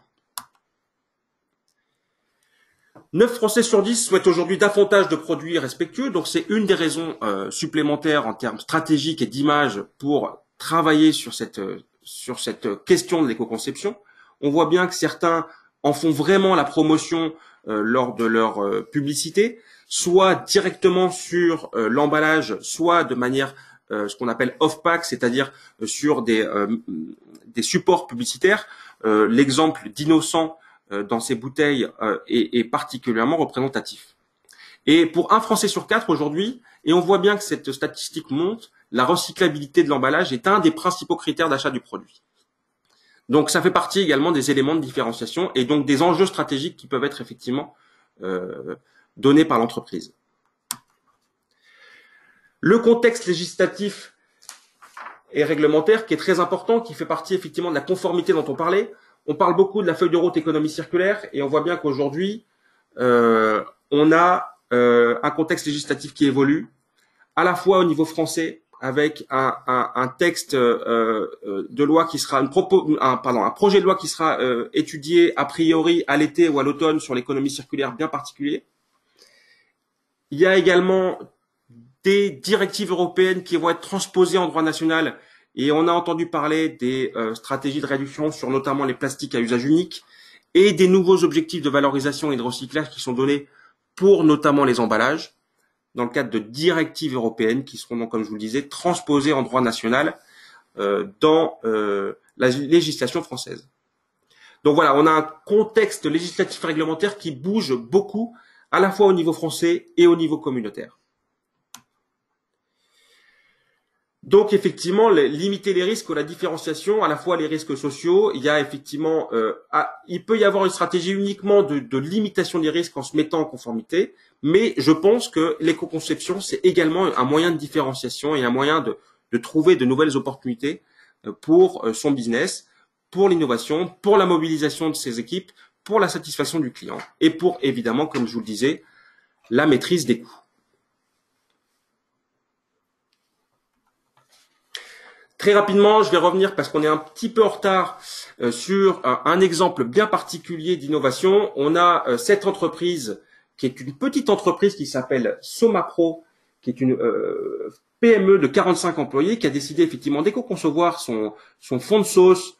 9 Français sur 10 souhaitent aujourd'hui davantage de produits respectueux, donc c'est une des raisons supplémentaires en termes stratégiques et d'image pour travailler sur cette question de l'éco-conception. On voit bien que certains en font vraiment la promotion lors de leur publicité, soit directement sur l'emballage, soit de manière ce qu'on appelle off-pack, c'est-à-dire sur des supports publicitaires. L'exemple d'Innocent dans ces bouteilles est particulièrement représentatif. Et pour un Français sur 4 aujourd'hui, et on voit bien que cette statistique monte, la recyclabilité de l'emballage est un des principaux critères d'achat du produit. Donc ça fait partie également des éléments de différenciation et donc des enjeux stratégiques qui peuvent être effectivement donnés par l'entreprise. Le contexte législatif et réglementaire qui est très important, qui fait partie effectivement de la conformité dont on parlait. On parle beaucoup de la feuille de route économie circulaire et on voit bien qu'aujourd'hui, on a un contexte législatif qui évolue, à la fois au niveau français, avec un texte de loi qui sera un projet de loi qui sera étudié a priori à l'été ou à l'automne sur l'économie circulaire bien particulier. Il y a également des directives européennes qui vont être transposées en droit national et on a entendu parler des stratégies de réduction sur notamment les plastiques à usage unique et des nouveaux objectifs de valorisation et de recyclage qui sont donnés pour notamment les emballages dans le cadre de directives européennes qui seront donc, comme je vous le disais, transposées en droit national dans la législation française. Donc voilà, on a un contexte législatif et réglementaire qui bouge beaucoup, à la fois au niveau français et au niveau communautaire. Donc effectivement, limiter les risques ou la différenciation, à la fois les risques sociaux, il y a effectivement, il peut y avoir une stratégie uniquement de limitation des risques en se mettant en conformité, mais je pense que l'éco-conception, c'est également un moyen de différenciation et un moyen de trouver de nouvelles opportunités pour son business, pour l'innovation, pour la mobilisation de ses équipes, pour la satisfaction du client et pour évidemment, comme je vous le disais, la maîtrise des coûts. Très rapidement, je vais revenir parce qu'on est un petit peu en retard sur un exemple bien particulier d'innovation. On a cette entreprise qui est une petite entreprise qui s'appelle Somapro, qui est une PME de 45 employés qui a décidé effectivement d'éco-concevoir son fond de sauce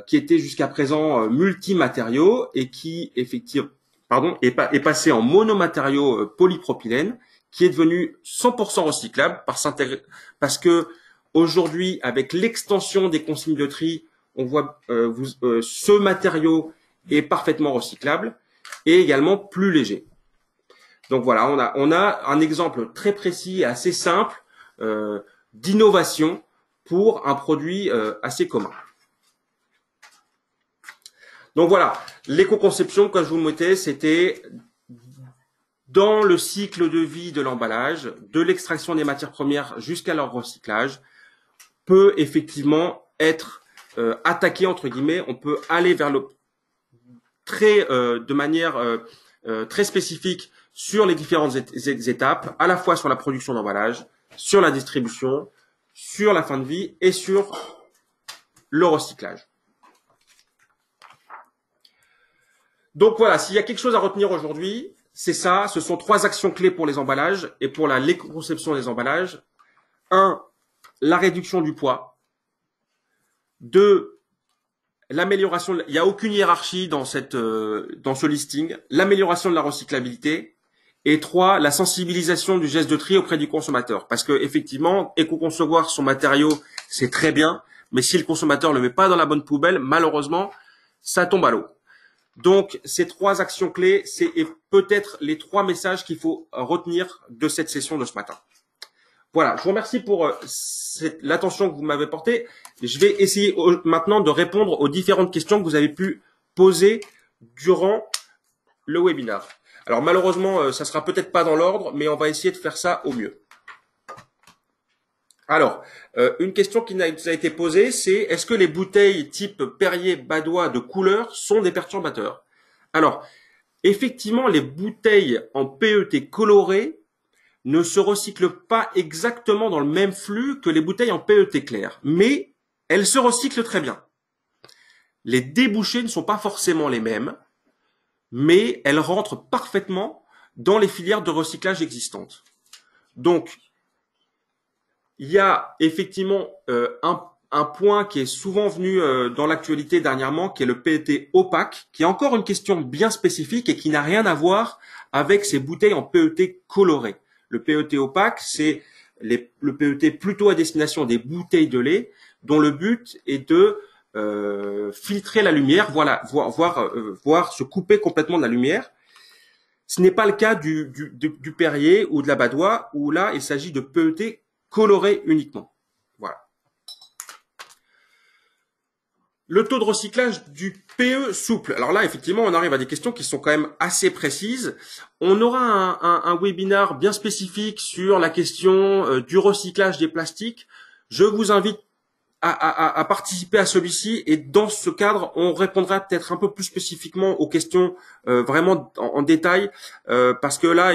qui était jusqu'à présent multimatériaux et qui effectivement est passé en monomatériaux polypropylène qui est devenu 100% recyclable parce que aujourd'hui, avec l'extension des consignes de tri, on voit ce matériau est parfaitement recyclable et également plus léger. Donc voilà, on a un exemple très précis et assez simple d'innovation pour un produit assez commun. Donc voilà, l'éco-conception, comme je vous le mettais, c'était dans le cycle de vie de l'emballage, de l'extraction des matières premières jusqu'à leur recyclage, peut effectivement être attaqué entre guillemets. On peut aller vers le de manière très spécifique sur les différentes étapes, à la fois sur la production d'emballage, sur la distribution, sur la fin de vie et sur le recyclage. Donc voilà, s'il y a quelque chose à retenir aujourd'hui, c'est ça. Ce sont 3 actions clés pour les emballages et pour l'éco-conception des emballages. 1. La réduction du poids. 2. L'amélioration. Il n'y a aucune hiérarchie dans ce listing. L'amélioration de la recyclabilité. Et 3. La sensibilisation du geste de tri auprès du consommateur. Parce que effectivement, éco-concevoir son matériau, c'est très bien, mais si le consommateur ne le met pas dans la bonne poubelle, malheureusement, ça tombe à l'eau. Donc, ces 3 actions clés, c'est peut-être les 3 messages qu'il faut retenir de cette session de ce matin. Voilà, je vous remercie pour l'attention que vous m'avez portée. Je vais essayer maintenant de répondre aux différentes questions que vous avez pu poser durant le webinaire. Alors malheureusement, ça sera peut-être pas dans l'ordre, mais on va essayer de faire ça au mieux. Alors, une question qui nous a été posée, c'est est-ce que les bouteilles type Perrier, Badoit de couleur sont des perturbateurs? Alors, effectivement, les bouteilles en PET colorées ne se recyclent pas exactement dans le même flux que les bouteilles en PET clair, mais elles se recyclent très bien. Les débouchés ne sont pas forcément les mêmes, mais elles rentrent parfaitement dans les filières de recyclage existantes. Donc, il y a effectivement un point qui est souvent venu dans l'actualité dernièrement, qui est le PET opaque, qui est encore une question bien spécifique et qui n'a rien à voir avec ces bouteilles en PET colorées. Le PET opaque, c'est le PET plutôt à destination des bouteilles de lait, dont le but est de filtrer la lumière, voilà, voir se couper complètement de la lumière. Ce n'est pas le cas du Perrier ou de la Badoit, où là, il s'agit de PET coloré uniquement. Voilà. Le taux de recyclage du PE souple. Alors là, effectivement, on arrive à des questions qui sont quand même assez précises. On aura un webinaire bien spécifique sur la question du recyclage des plastiques. Je vous invite à participer à celui-ci et dans ce cadre, on répondra peut-être un peu plus spécifiquement aux questions vraiment en détail parce que là,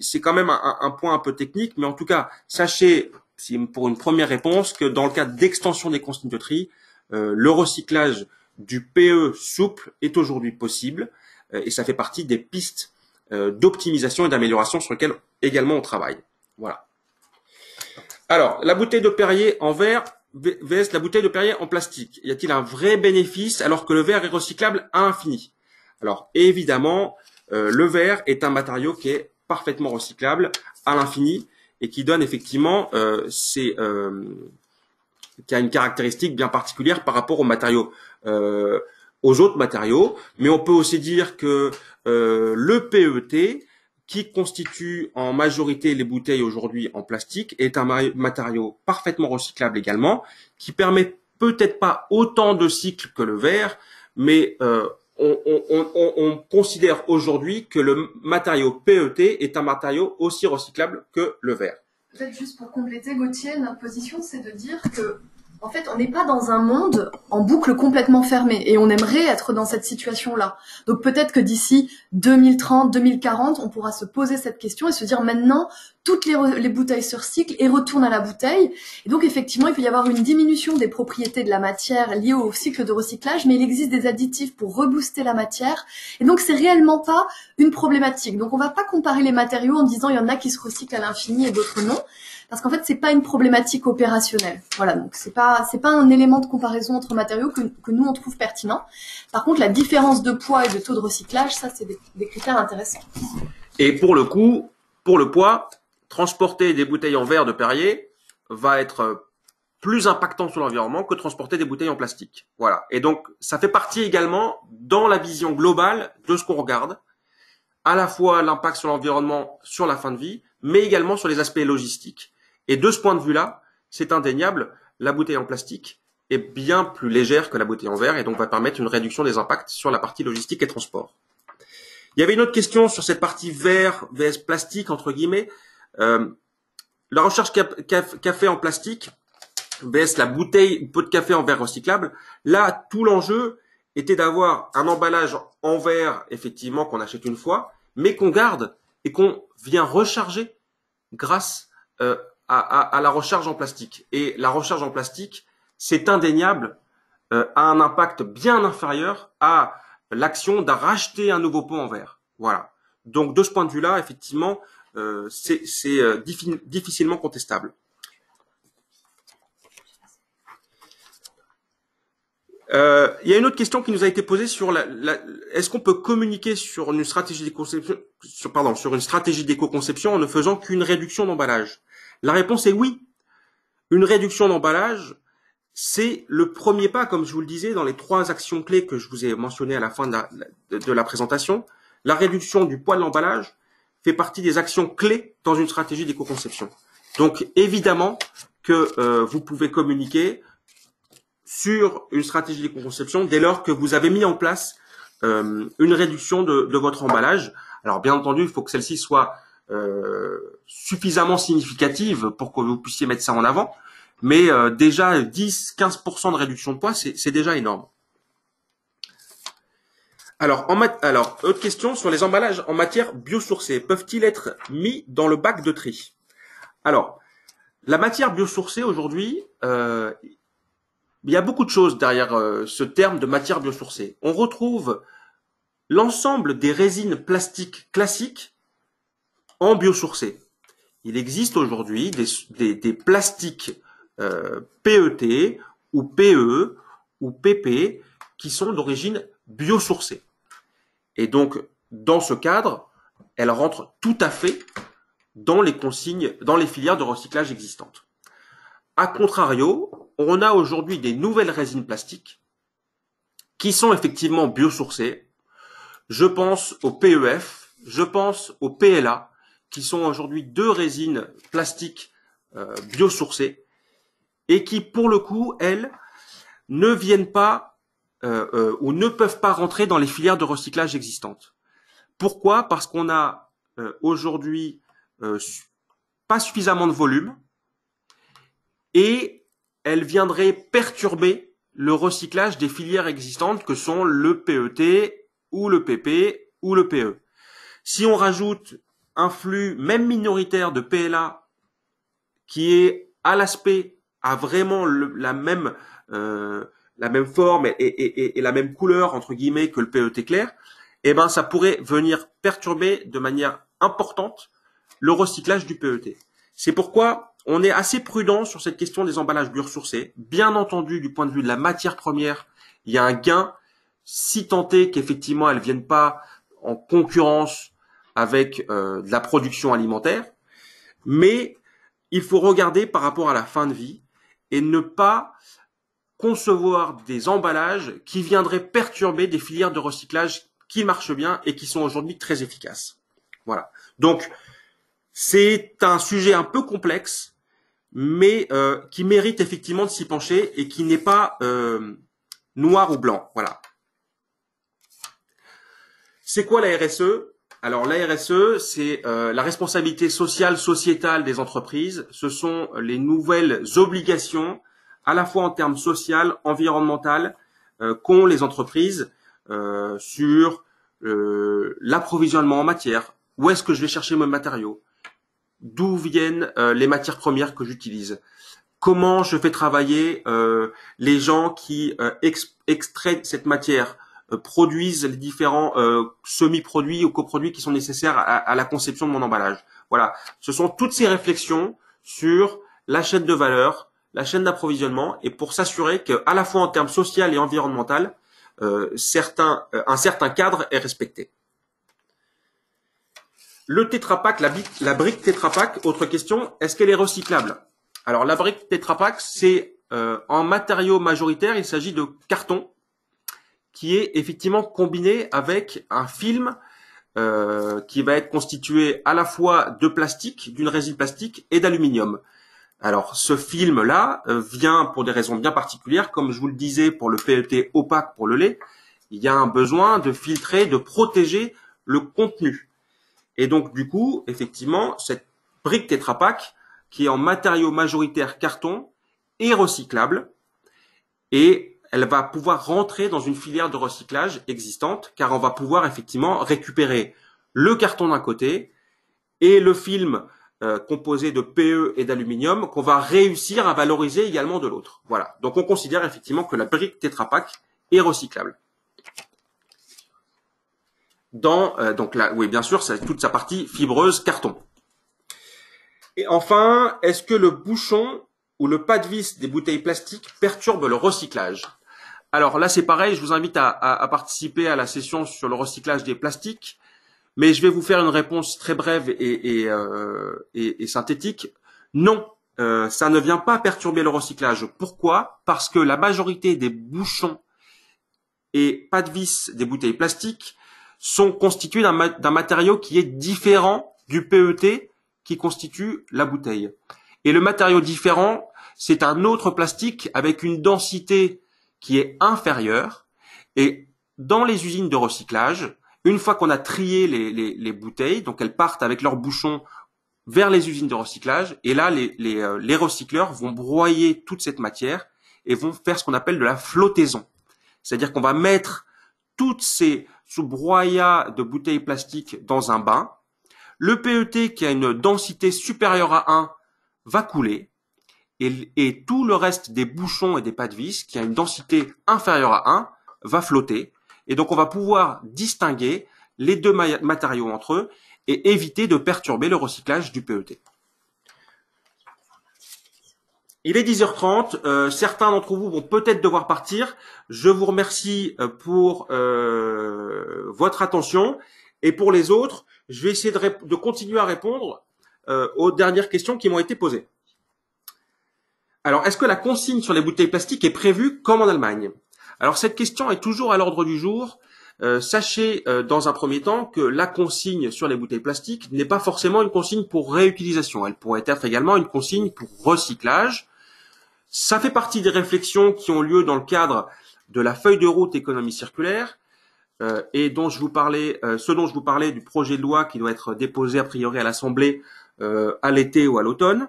c'est quand même un point un peu technique, mais en tout cas, sachez, pour une première réponse, que dans le cadre d'extension des consignes de tri, le recyclage du PE souple est aujourd'hui possible et ça fait partie des pistes d'optimisation et d'amélioration sur lesquelles également on travaille. Voilà. Alors, la bouteille de Perrier en verre vs la bouteille de Perrier en plastique. Y a-t-il un vrai bénéfice alors que le verre est recyclable à l'infini? Alors évidemment, le verre est un matériau qui est parfaitement recyclable à l'infini et qui donne effectivement qui a une caractéristique bien particulière par rapport aux matériaux, aux autres matériaux. Mais on peut aussi dire que le PET, qui constitue en majorité les bouteilles aujourd'hui en plastique, est un matériau parfaitement recyclable également, qui permet peut-être pas autant de cycles que le verre, mais on considère aujourd'hui que le matériau PET est un matériau aussi recyclable que le verre. Peut-être juste pour compléter, Gauthier, notre position, c'est de dire que en fait, on n'est pas dans un monde en boucle complètement fermé et on aimerait être dans cette situation-là. Donc peut-être que d'ici 2030, 2040, on pourra se poser cette question et se dire maintenant, toutes les bouteilles se recyclent et retournent à la bouteille. Et donc effectivement, il peut y avoir une diminution des propriétés de la matière liée au cycle de recyclage, mais il existe des additifs pour rebooster la matière. Et donc c'est réellement pas une problématique. Donc on va pas comparer les matériaux en disant il y en a qui se recyclent à l'infini et d'autres non. Parce qu'en fait, c'est pas une problématique opérationnelle. Voilà, donc c'est pas un élément de comparaison entre matériaux que nous on trouve pertinent. Par contre, la différence de poids et de taux de recyclage, ça c'est des critères intéressants. Et pour le coup, pour le poids, transporter des bouteilles en verre de Perrier va être plus impactant sur l'environnement que transporter des bouteilles en plastique. Voilà. Et donc, ça fait partie également dans la vision globale de ce qu'on regarde, à la fois l'impact sur l'environnement, sur la fin de vie, mais également sur les aspects logistiques. Et de ce point de vue-là, c'est indéniable, la bouteille en plastique est bien plus légère que la bouteille en verre et donc va permettre une réduction des impacts sur la partie logistique et transport. Il y avait une autre question sur cette partie verre vs plastique, entre guillemets. La recherche café en plastique vs la bouteille pot de café en verre recyclable. Là, tout l'enjeu était d'avoir un emballage en verre, effectivement, qu'on achète une fois, mais qu'on garde et qu'on vient recharger grâce à la recharge en plastique. Et la recharge en plastique, c'est indéniable, a un impact bien inférieur à l'action de racheter un nouveau pot en verre. Voilà. Donc de ce point de vue-là, effectivement, c'est difficilement contestable. Il y a une autre question qui nous a été posée sur est-ce qu'on peut communiquer sur une stratégie d'éco-conception, sur une stratégie d'éco-conception en ne faisant qu'une réduction d'emballage? La réponse est oui. Une réduction d'emballage, c'est le premier pas, comme je vous le disais, dans les 3 actions clés que je vous ai mentionnées à la fin de la présentation. La réduction du poids de l'emballage fait partie des actions clés dans une stratégie d'éco-conception. Donc, évidemment que vous pouvez communiquer sur une stratégie d'éco-conception dès lors que vous avez mis en place une réduction de votre emballage. Alors, bien entendu, il faut que celle-ci soit suffisamment significative pour que vous puissiez mettre ça en avant. Mais déjà 10-15% de réduction de poids, c'est déjà énorme. Alors, autre question sur les emballages en matière biosourcée. Peuvent-ils être mis dans le bac de tri? Alors, la matière biosourcée aujourd'hui, il y a beaucoup de choses derrière ce terme de matière biosourcée. On retrouve l'ensemble des résines plastiques classiques en biosourcé. Il existe aujourd'hui des plastiques PET ou PE ou PP qui sont d'origine biosourcée. Et donc, dans ce cadre, elles rentrent tout à fait dans les consignes, dans les filières de recyclage existantes. A contrario, on a aujourd'hui des nouvelles résines plastiques qui sont effectivement biosourcées. Je pense au PEF, je pense au PLA, qui sont aujourd'hui deux résines plastiques biosourcées et qui, pour le coup, elles, ne viennent pas ou ne peuvent pas rentrer dans les filières de recyclage existantes. Pourquoi? Parce qu'on a aujourd'hui pas suffisamment de volume et elles viendraient perturber le recyclage des filières existantes que sont le PET ou le PP ou le PE. Si on rajoute un flux même minoritaire de PLA qui est à l'aspect, a vraiment la même forme et la même couleur entre guillemets que le PET clair, eh ben ça pourrait venir perturber de manière importante le recyclage du PET. C'est pourquoi on est assez prudent sur cette question des emballages biosourcés. Bien entendu, du point de vue de la matière première, il y a un gain si tant est qu'effectivement elles viennent pas en concurrence avec de la production alimentaire, mais il faut regarder par rapport à la fin de vie et ne pas concevoir des emballages qui viendraient perturber des filières de recyclage qui marchent bien et qui sont aujourd'hui très efficaces. Voilà. Donc, c'est un sujet un peu complexe, mais qui mérite effectivement de s'y pencher et qui n'est pas noir ou blanc. Voilà. C'est quoi la RSE? Alors la RSE, c'est la responsabilité sociale, sociétale des entreprises. Ce sont les nouvelles obligations, à la fois en termes social, environnemental, qu'ont les entreprises sur l'approvisionnement en matière. Où est-ce que je vais chercher mes matériaux? D'où viennent les matières premières que j'utilise? Comment je fais travailler les gens qui extraient cette matière, produisent les différents semi-produits ou coproduits qui sont nécessaires à la conception de mon emballage. Voilà, ce sont toutes ces réflexions sur la chaîne de valeur, la chaîne d'approvisionnement, et pour s'assurer qu'à la fois en termes social et environnemental, un certain cadre est respecté. Le Tetra Pak, la brique Tetra Pak, autre question, est-ce qu'elle est recyclable? Alors la brique Tetra Pak, c'est en matériaux majoritaires, il s'agit de carton qui est effectivement combiné avec un film qui va être constitué à la fois de plastique, d'une résine plastique et d'aluminium. Alors ce film-là vient pour des raisons bien particulières, comme je vous le disais pour le PET opaque pour le lait, il y a un besoin de filtrer, de protéger le contenu. Et donc du coup, effectivement, cette brique Tetra Pak, qui est en matériau majoritaire carton, est recyclable et elle va pouvoir rentrer dans une filière de recyclage existante, car on va pouvoir effectivement récupérer le carton d'un côté et le film composé de PE et d'aluminium qu'on va réussir à valoriser également de l'autre. Voilà. Donc on considère effectivement que la brique Tetra Pak est recyclable. Donc là, oui, bien sûr, c'est toute sa partie fibreuse carton. Et enfin, est-ce que le bouchon ou le pas de vis des bouteilles plastiques perturbe le recyclage? Alors là, c'est pareil, je vous invite à participer à la session sur le recyclage des plastiques, mais je vais vous faire une réponse très brève et synthétique. Non, ça ne vient pas perturber le recyclage. Pourquoi? Parce que la majorité des bouchons et pas de vis des bouteilles plastiques sont constitués d'un matériau qui est différent du PET qui constitue la bouteille. Et le matériau différent, c'est un autre plastique avec une densité qui est inférieure. Et dans les usines de recyclage, une fois qu'on a trié les bouteilles, donc elles partent avec leurs bouchons vers les usines de recyclage. Et là, les recycleurs vont broyer toute cette matière et vont faire ce qu'on appelle de la flottaison. C'est-à-dire qu'on va mettre ce broyat de bouteilles plastiques dans un bain. Le PET qui a une densité supérieure à 1 va couler. Et tout le reste des bouchons et des pas de vis qui a une densité inférieure à 1 va flotter. Et donc, on va pouvoir distinguer les deux matériaux entre eux et éviter de perturber le recyclage du PET. Il est 10h30. Certains d'entre vous vont peut-être devoir partir. Je vous remercie pour votre attention. Et pour les autres, je vais essayer de continuer à répondre aux dernières questions qui m'ont été posées. Alors, est-ce que la consigne sur les bouteilles plastiques est prévue comme en Allemagne? Alors, cette question est toujours à l'ordre du jour. Sachez dans un premier temps que la consigne sur les bouteilles plastiques n'est pas forcément une consigne pour réutilisation. Elle pourrait être également une consigne pour recyclage. Ça fait partie des réflexions qui ont lieu dans le cadre de la feuille de route économie circulaire et dont je vous parlais, ce dont je vous parlais du projet de loi qui doit être déposé a priori à l'Assemblée à l'été ou à l'automne.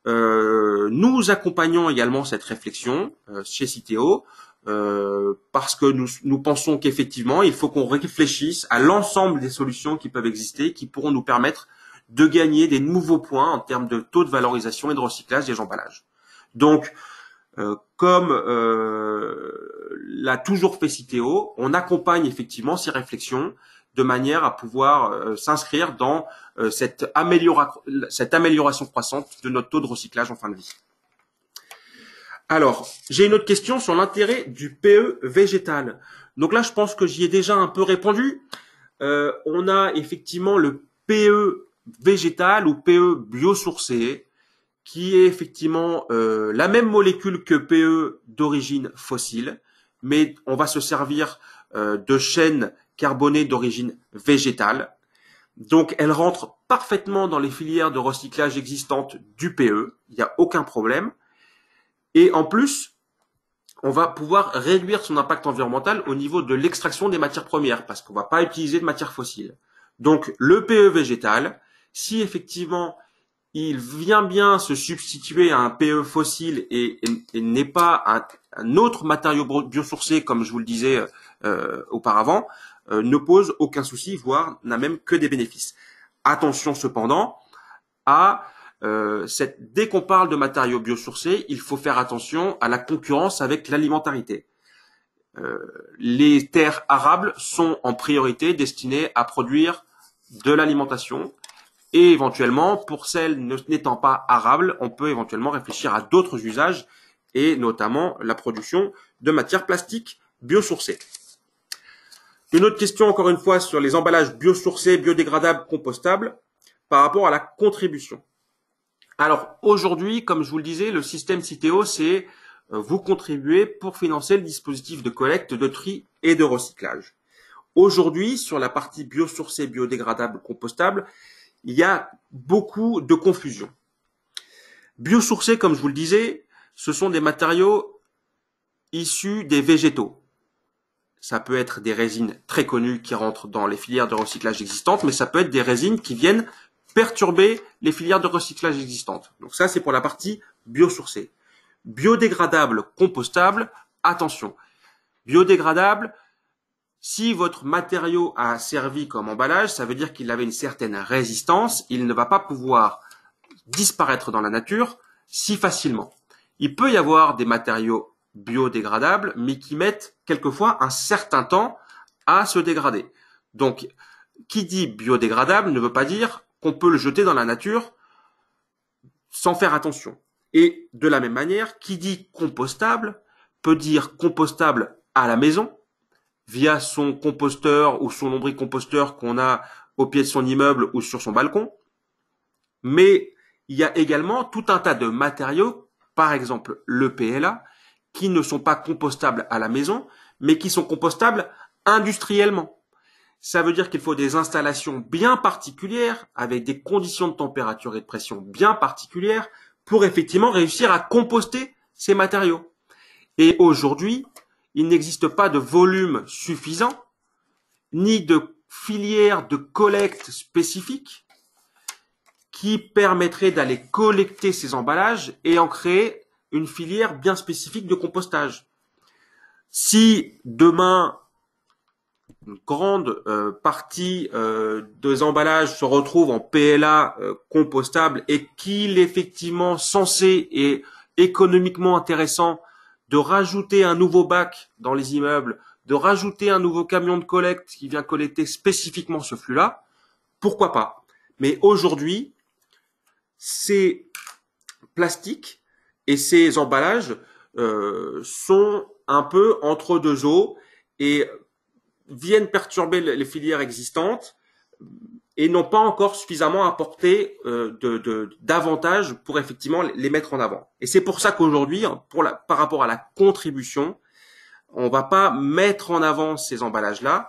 Nous accompagnons également cette réflexion chez Citeo parce que nous pensons qu'effectivement, il faut qu'on réfléchisse à l'ensemble des solutions qui peuvent exister, qui pourront nous permettre de gagner des nouveaux points en termes de taux de valorisation et de recyclage des emballages. Donc, comme l'a toujours fait Citeo, on accompagne effectivement ces réflexions de manière à pouvoir s'inscrire dans cette amélioration croissante de notre taux de recyclage en fin de vie. Alors, j'ai une autre question sur l'intérêt du PE végétal. Donc là, je pense que j'y ai déjà un peu répondu. On a effectivement le PE végétal ou PE biosourcé, qui est effectivement la même molécule que PE d'origine fossile, mais on va se servir de chaînes carbonées d'origine végétale. Donc, elle rentre parfaitement dans les filières de recyclage existantes du PE. Il n'y a aucun problème. Et en plus, on va pouvoir réduire son impact environnemental au niveau de l'extraction des matières premières, parce qu'on ne va pas utiliser de matières fossiles. Donc, le PE végétal, si effectivement il vient bien se substituer à un PE fossile et n'est pas un autre matériau biosourcé, comme je vous le disais auparavant, ne pose aucun souci, voire n'a même que des bénéfices. Attention cependant à dès qu'on parle de matériaux biosourcés, il faut faire attention à la concurrence avec l'alimentarité. Les terres arables sont en priorité destinées à produire de l'alimentation. Et éventuellement, pour celles n'étant pas arables, on peut éventuellement réfléchir à d'autres usages et notamment la production de matières plastiques biosourcées. Une autre question, encore une fois, sur les emballages biosourcés, biodégradables, compostables par rapport à la contribution. Alors, aujourd'hui, comme je vous le disais, le système Citeo, c'est vous contribuez pour financer le dispositif de collecte, de tri et de recyclage. Aujourd'hui, sur la partie biosourcée, biodégradable, compostable, il y a beaucoup de confusion. Biosourcés, comme je vous le disais, ce sont des matériaux issus des végétaux. Ça peut être des résines très connues qui rentrent dans les filières de recyclage existantes, mais ça peut être des résines qui viennent perturber les filières de recyclage existantes. Donc ça, c'est pour la partie biosourcée. Biodégradable, compostable, attention. Biodégradable, si votre matériau a servi comme emballage, ça veut dire qu'il avait une certaine résistance. Il ne va pas pouvoir disparaître dans la nature si facilement. Il peut y avoir des matériaux biodégradables, mais qui mettent quelquefois un certain temps à se dégrader. Donc, qui dit biodégradable ne veut pas dire qu'on peut le jeter dans la nature sans faire attention. Et de la même manière, qui dit compostable peut dire compostable à la maison, via son composteur ou son lombricomposteur qu'on a au pied de son immeuble ou sur son balcon. Mais il y a également tout un tas de matériaux, par exemple le PLA, qui ne sont pas compostables à la maison, mais qui sont compostables industriellement. Ça veut dire qu'il faut des installations bien particulières, avec des conditions de température et de pression bien particulières, pour effectivement réussir à composter ces matériaux. Et aujourd'hui, il n'existe pas de volume suffisant, ni de filière de collecte spécifique qui permettrait d'aller collecter ces emballages et en créer une filière bien spécifique de compostage. Si demain, une grande partie des emballages se retrouve en PLA compostable et qu'il est effectivement censé et économiquement intéressant de rajouter un nouveau bac dans les immeubles, de rajouter un nouveau camion de collecte qui vient collecter spécifiquement ce flux-là, pourquoi pas? Mais aujourd'hui, ces plastiques et ces emballages sont un peu entre deux eaux et viennent perturber les filières existantes et n'ont pas encore suffisamment apporté d'avantages pour effectivement les mettre en avant. Et c'est pour ça qu'aujourd'hui, par rapport à la contribution, on va pas mettre en avant ces emballages-là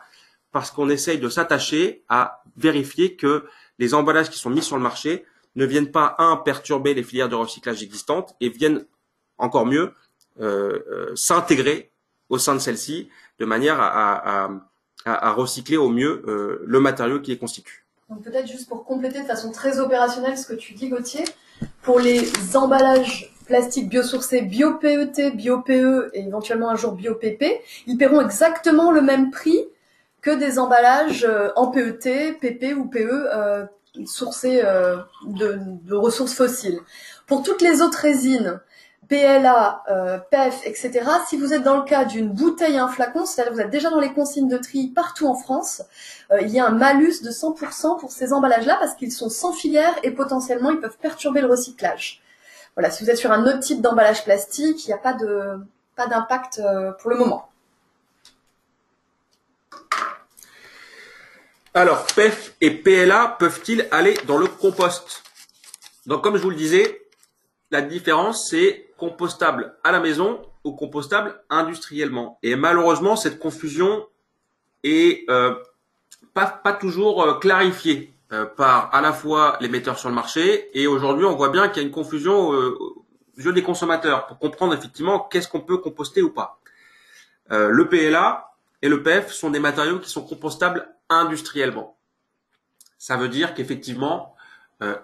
parce qu'on essaye de s'attacher à vérifier que les emballages qui sont mis sur le marché ne viennent pas, perturber les filières de recyclage existantes et viennent, encore mieux, s'intégrer au sein de celles-ci de manière à recycler au mieux le matériau qui les constitue. Donc peut-être juste pour compléter de façon très opérationnelle ce que tu dis, Gauthier, pour les emballages plastiques biosourcés, bio-PET, bio-PE et éventuellement un jour bio-PP, ils paieront exactement le même prix que des emballages en PET, PP ou PE sourcés de ressources fossiles. Pour toutes les autres résines, PLA, PEF, etc., si vous êtes dans le cas d'une bouteille et un flacon, c'est-à-dire que vous êtes déjà dans les consignes de tri partout en France, il y a un malus de 100% pour ces emballages-là parce qu'ils sont sans filière et potentiellement ils peuvent perturber le recyclage. Voilà, si vous êtes sur un autre type d'emballage plastique, il n'y a pas d'impact pour le moment. Alors, PEF et PLA peuvent-ils aller dans le compost? Donc, comme je vous le disais, la différence, c'est compostable à la maison ou compostable industriellement. Et malheureusement, cette confusion est pas toujours clarifiée par à la fois les metteurs sur le marché et aujourd'hui, on voit bien qu'il y a une confusion aux yeux des consommateurs pour comprendre effectivement qu'est-ce qu'on peut composter ou pas. Le PLA et le PEF sont des matériaux qui sont compostables industriellement. Ça veut dire qu'effectivement,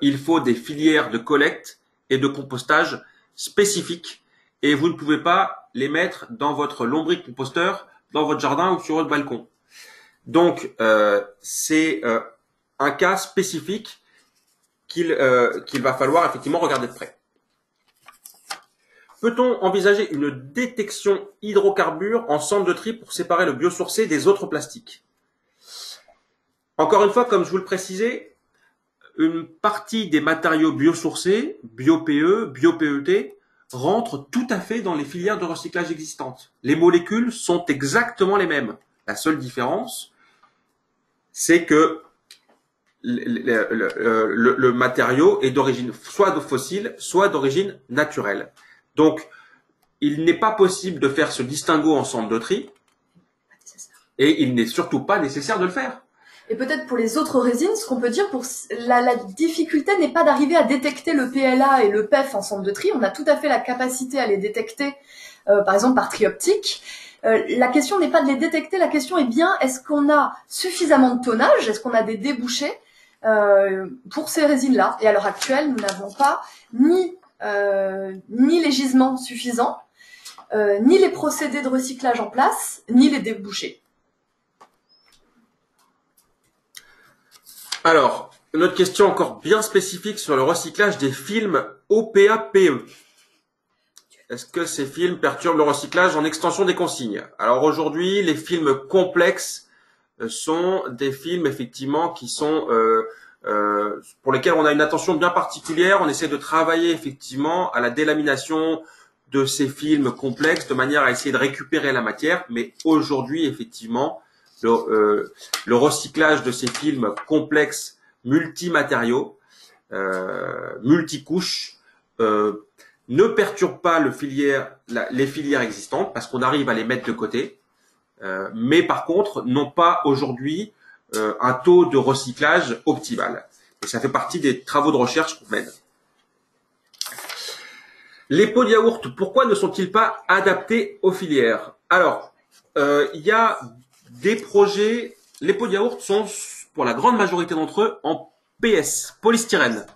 il faut des filières de collecte et de compostage spécifiques et vous ne pouvez pas les mettre dans votre lombric-composteur, dans votre jardin ou sur votre balcon. Donc, c'est un cas spécifique qu'il va falloir effectivement regarder de près. Peut-on envisager une détection hydrocarbures en centre de tri pour séparer le biosourcé des autres plastiques? Encore une fois, comme je vous le précisais, une partie des matériaux biosourcés, bio-PE, bio-PET, rentrent tout à fait dans les filières de recyclage existantes. Les molécules sont exactement les mêmes. La seule différence, c'est que le matériau est d'origine soit de fossile, soit d'origine naturelle. Donc, il n'est pas possible de faire ce distinguo en centre de tri et il n'est surtout pas nécessaire de le faire. Et peut-être pour les autres résines, ce qu'on peut dire, pour la difficulté n'est pas d'arriver à détecter le PLA et le PEF en centre de tri. On a tout à fait la capacité à les détecter, par exemple par tri optique. La question n'est pas de les détecter, la question est bien, est-ce qu'on a suffisamment de tonnage, est-ce qu'on a des débouchés pour ces résines-là? Et à l'heure actuelle, nous n'avons pas ni les gisements suffisants, ni les procédés de recyclage en place, ni les débouchés. Alors, une autre question encore bien spécifique sur le recyclage des films OPA-PE. Est-ce que ces films perturbent le recyclage en extension des consignes? Alors aujourd'hui, les films complexes sont des films effectivement qui sont pour lesquels on a une attention bien particulière. On essaie de travailler effectivement à la délamination de ces films complexes de manière à essayer de récupérer la matière. Mais aujourd'hui, effectivement, le recyclage de ces films complexes multimatériaux, multicouches, ne perturbe pas les filières existantes parce qu'on arrive à les mettre de côté, mais par contre n'ont pas aujourd'hui un taux de recyclage optimal. Et ça fait partie des travaux de recherche qu'on mène. Les pots de yaourt, pourquoi ne sont-ils pas adaptés aux filières? Alors, il y a des projets, les pots de yaourt sont, pour la grande majorité d'entre eux, en PS, polystyrène.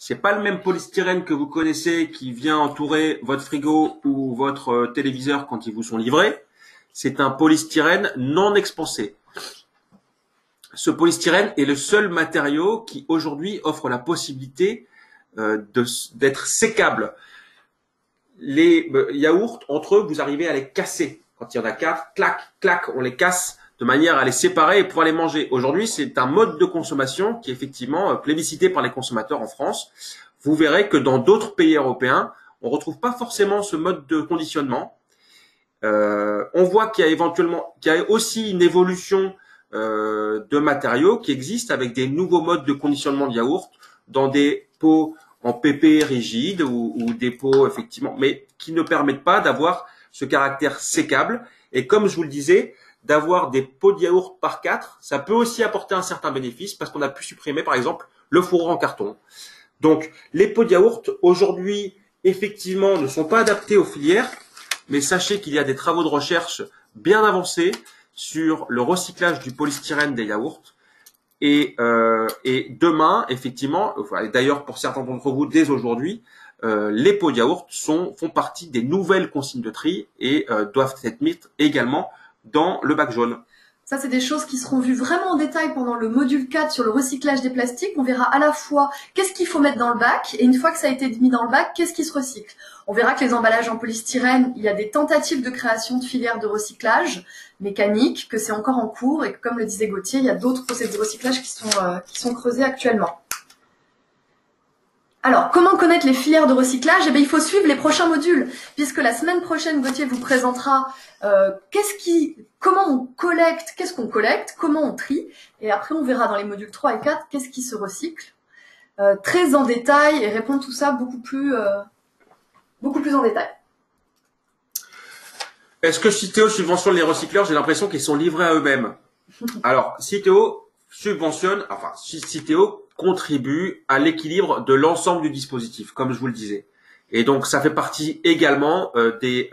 C'est pas le même polystyrène que vous connaissez qui vient entourer votre frigo ou votre téléviseur quand ils vous sont livrés. C'est un polystyrène non expansé. Ce polystyrène est le seul matériau qui aujourd'hui offre la possibilité d'être sécable. Les yaourts, entre eux, vous arrivez à les casser. Quand il y en a 4, clac, clac, on les casse de manière à les séparer et pouvoir les manger. Aujourd'hui, c'est un mode de consommation qui est effectivement plébiscité par les consommateurs en France. Vous verrez que dans d'autres pays européens, on retrouve pas forcément ce mode de conditionnement. On voit qu'il y a aussi une évolution de matériaux qui existent avec des nouveaux modes de conditionnement de yaourt dans des pots en PP rigide ou des pots effectivement, mais qui ne permettent pas d'avoir ce caractère sécable. Et comme je vous le disais, d'avoir des pots de yaourt par 4, ça peut aussi apporter un certain bénéfice parce qu'on a pu supprimer par exemple le fourreau en carton. Donc les pots de yaourt aujourd'hui effectivement ne sont pas adaptés aux filières, mais sachez qu'il y a des travaux de recherche bien avancés sur le recyclage du polystyrène des yaourts. Et demain, effectivement, d'ailleurs pour certains d'entre vous dès aujourd'hui, les pots de yaourt font partie des nouvelles consignes de tri et doivent être mises également dans le bac jaune. Ça, c'est des choses qui seront vues vraiment en détail pendant le module 4 sur le recyclage des plastiques. On verra à la fois qu'est-ce qu'il faut mettre dans le bac et une fois que ça a été mis dans le bac, qu'est-ce qui se recycle. On verra que les emballages en polystyrène, il y a des tentatives de création de filières de recyclage mécanique, que c'est encore en cours et que, comme le disait Gauthier, il y a d'autres procédés de recyclage qui sont creusés actuellement. Alors, comment connaître les filières de recyclage? Eh bien, il faut suivre les prochains modules, puisque la semaine prochaine, Gauthier vous présentera comment on collecte, qu'est-ce qu'on collecte, comment on trie, et après on verra dans les modules 3 et 4 qu'est-ce qui se recycle, très en détail, et répondre tout ça beaucoup plus en détail. Est-ce que Citeo subventionne les recycleurs? J'ai l'impression qu'ils sont livrés à eux-mêmes. Alors, Citeo subventionne, enfin, Citeo contribue à l'équilibre de l'ensemble du dispositif, comme je vous le disais. Et donc, ça fait partie également des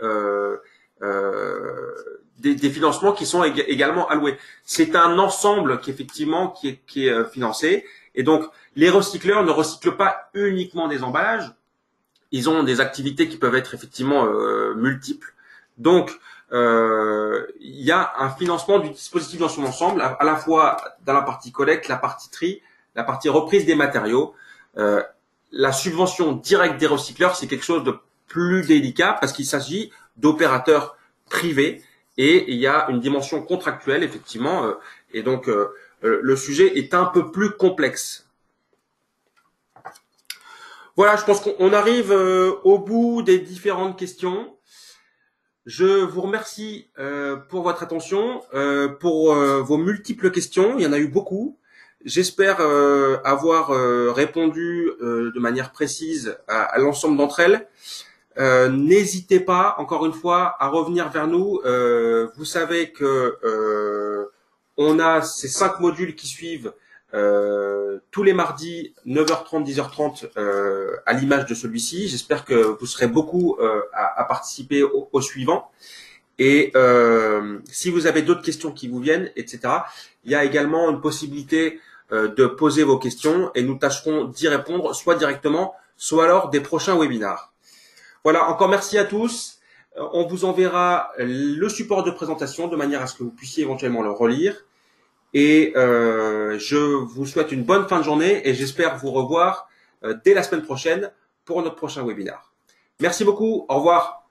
financements qui sont également alloués. C'est un ensemble qui effectivement qui est financé. Et donc, les recycleurs ne recyclent pas uniquement des emballages. Ils ont des activités qui peuvent être effectivement multiples. Donc, il y a un financement du dispositif dans son ensemble, à la fois dans la partie collecte, la partie tri, la partie reprise des matériaux. La subvention directe des recycleurs, c'est quelque chose de plus délicat parce qu'il s'agit d'opérateurs privés et il y a une dimension contractuelle effectivement. Et donc, le sujet est un peu plus complexe. Voilà, je pense qu'on arrive au bout des différentes questions. Je vous remercie pour votre attention, pour vos multiples questions. Il y en a eu beaucoup. J'espère avoir répondu de manière précise à l'ensemble d'entre elles. N'hésitez pas, encore une fois, à revenir vers nous. Vous savez que on a ces 5 modules qui suivent tous les mardis 9h30, 10h30 à l'image de celui-ci. J'espère que vous serez beaucoup à participer au suivant. Et si vous avez d'autres questions qui vous viennent, etc., il y a également une possibilité de poser vos questions et nous tâcherons d'y répondre soit directement, soit lors des prochains webinars. Voilà, encore merci à tous. On vous enverra le support de présentation de manière à ce que vous puissiez éventuellement le relire. Et je vous souhaite une bonne fin de journée et j'espère vous revoir dès la semaine prochaine pour notre prochain webinaire. Merci beaucoup, au revoir.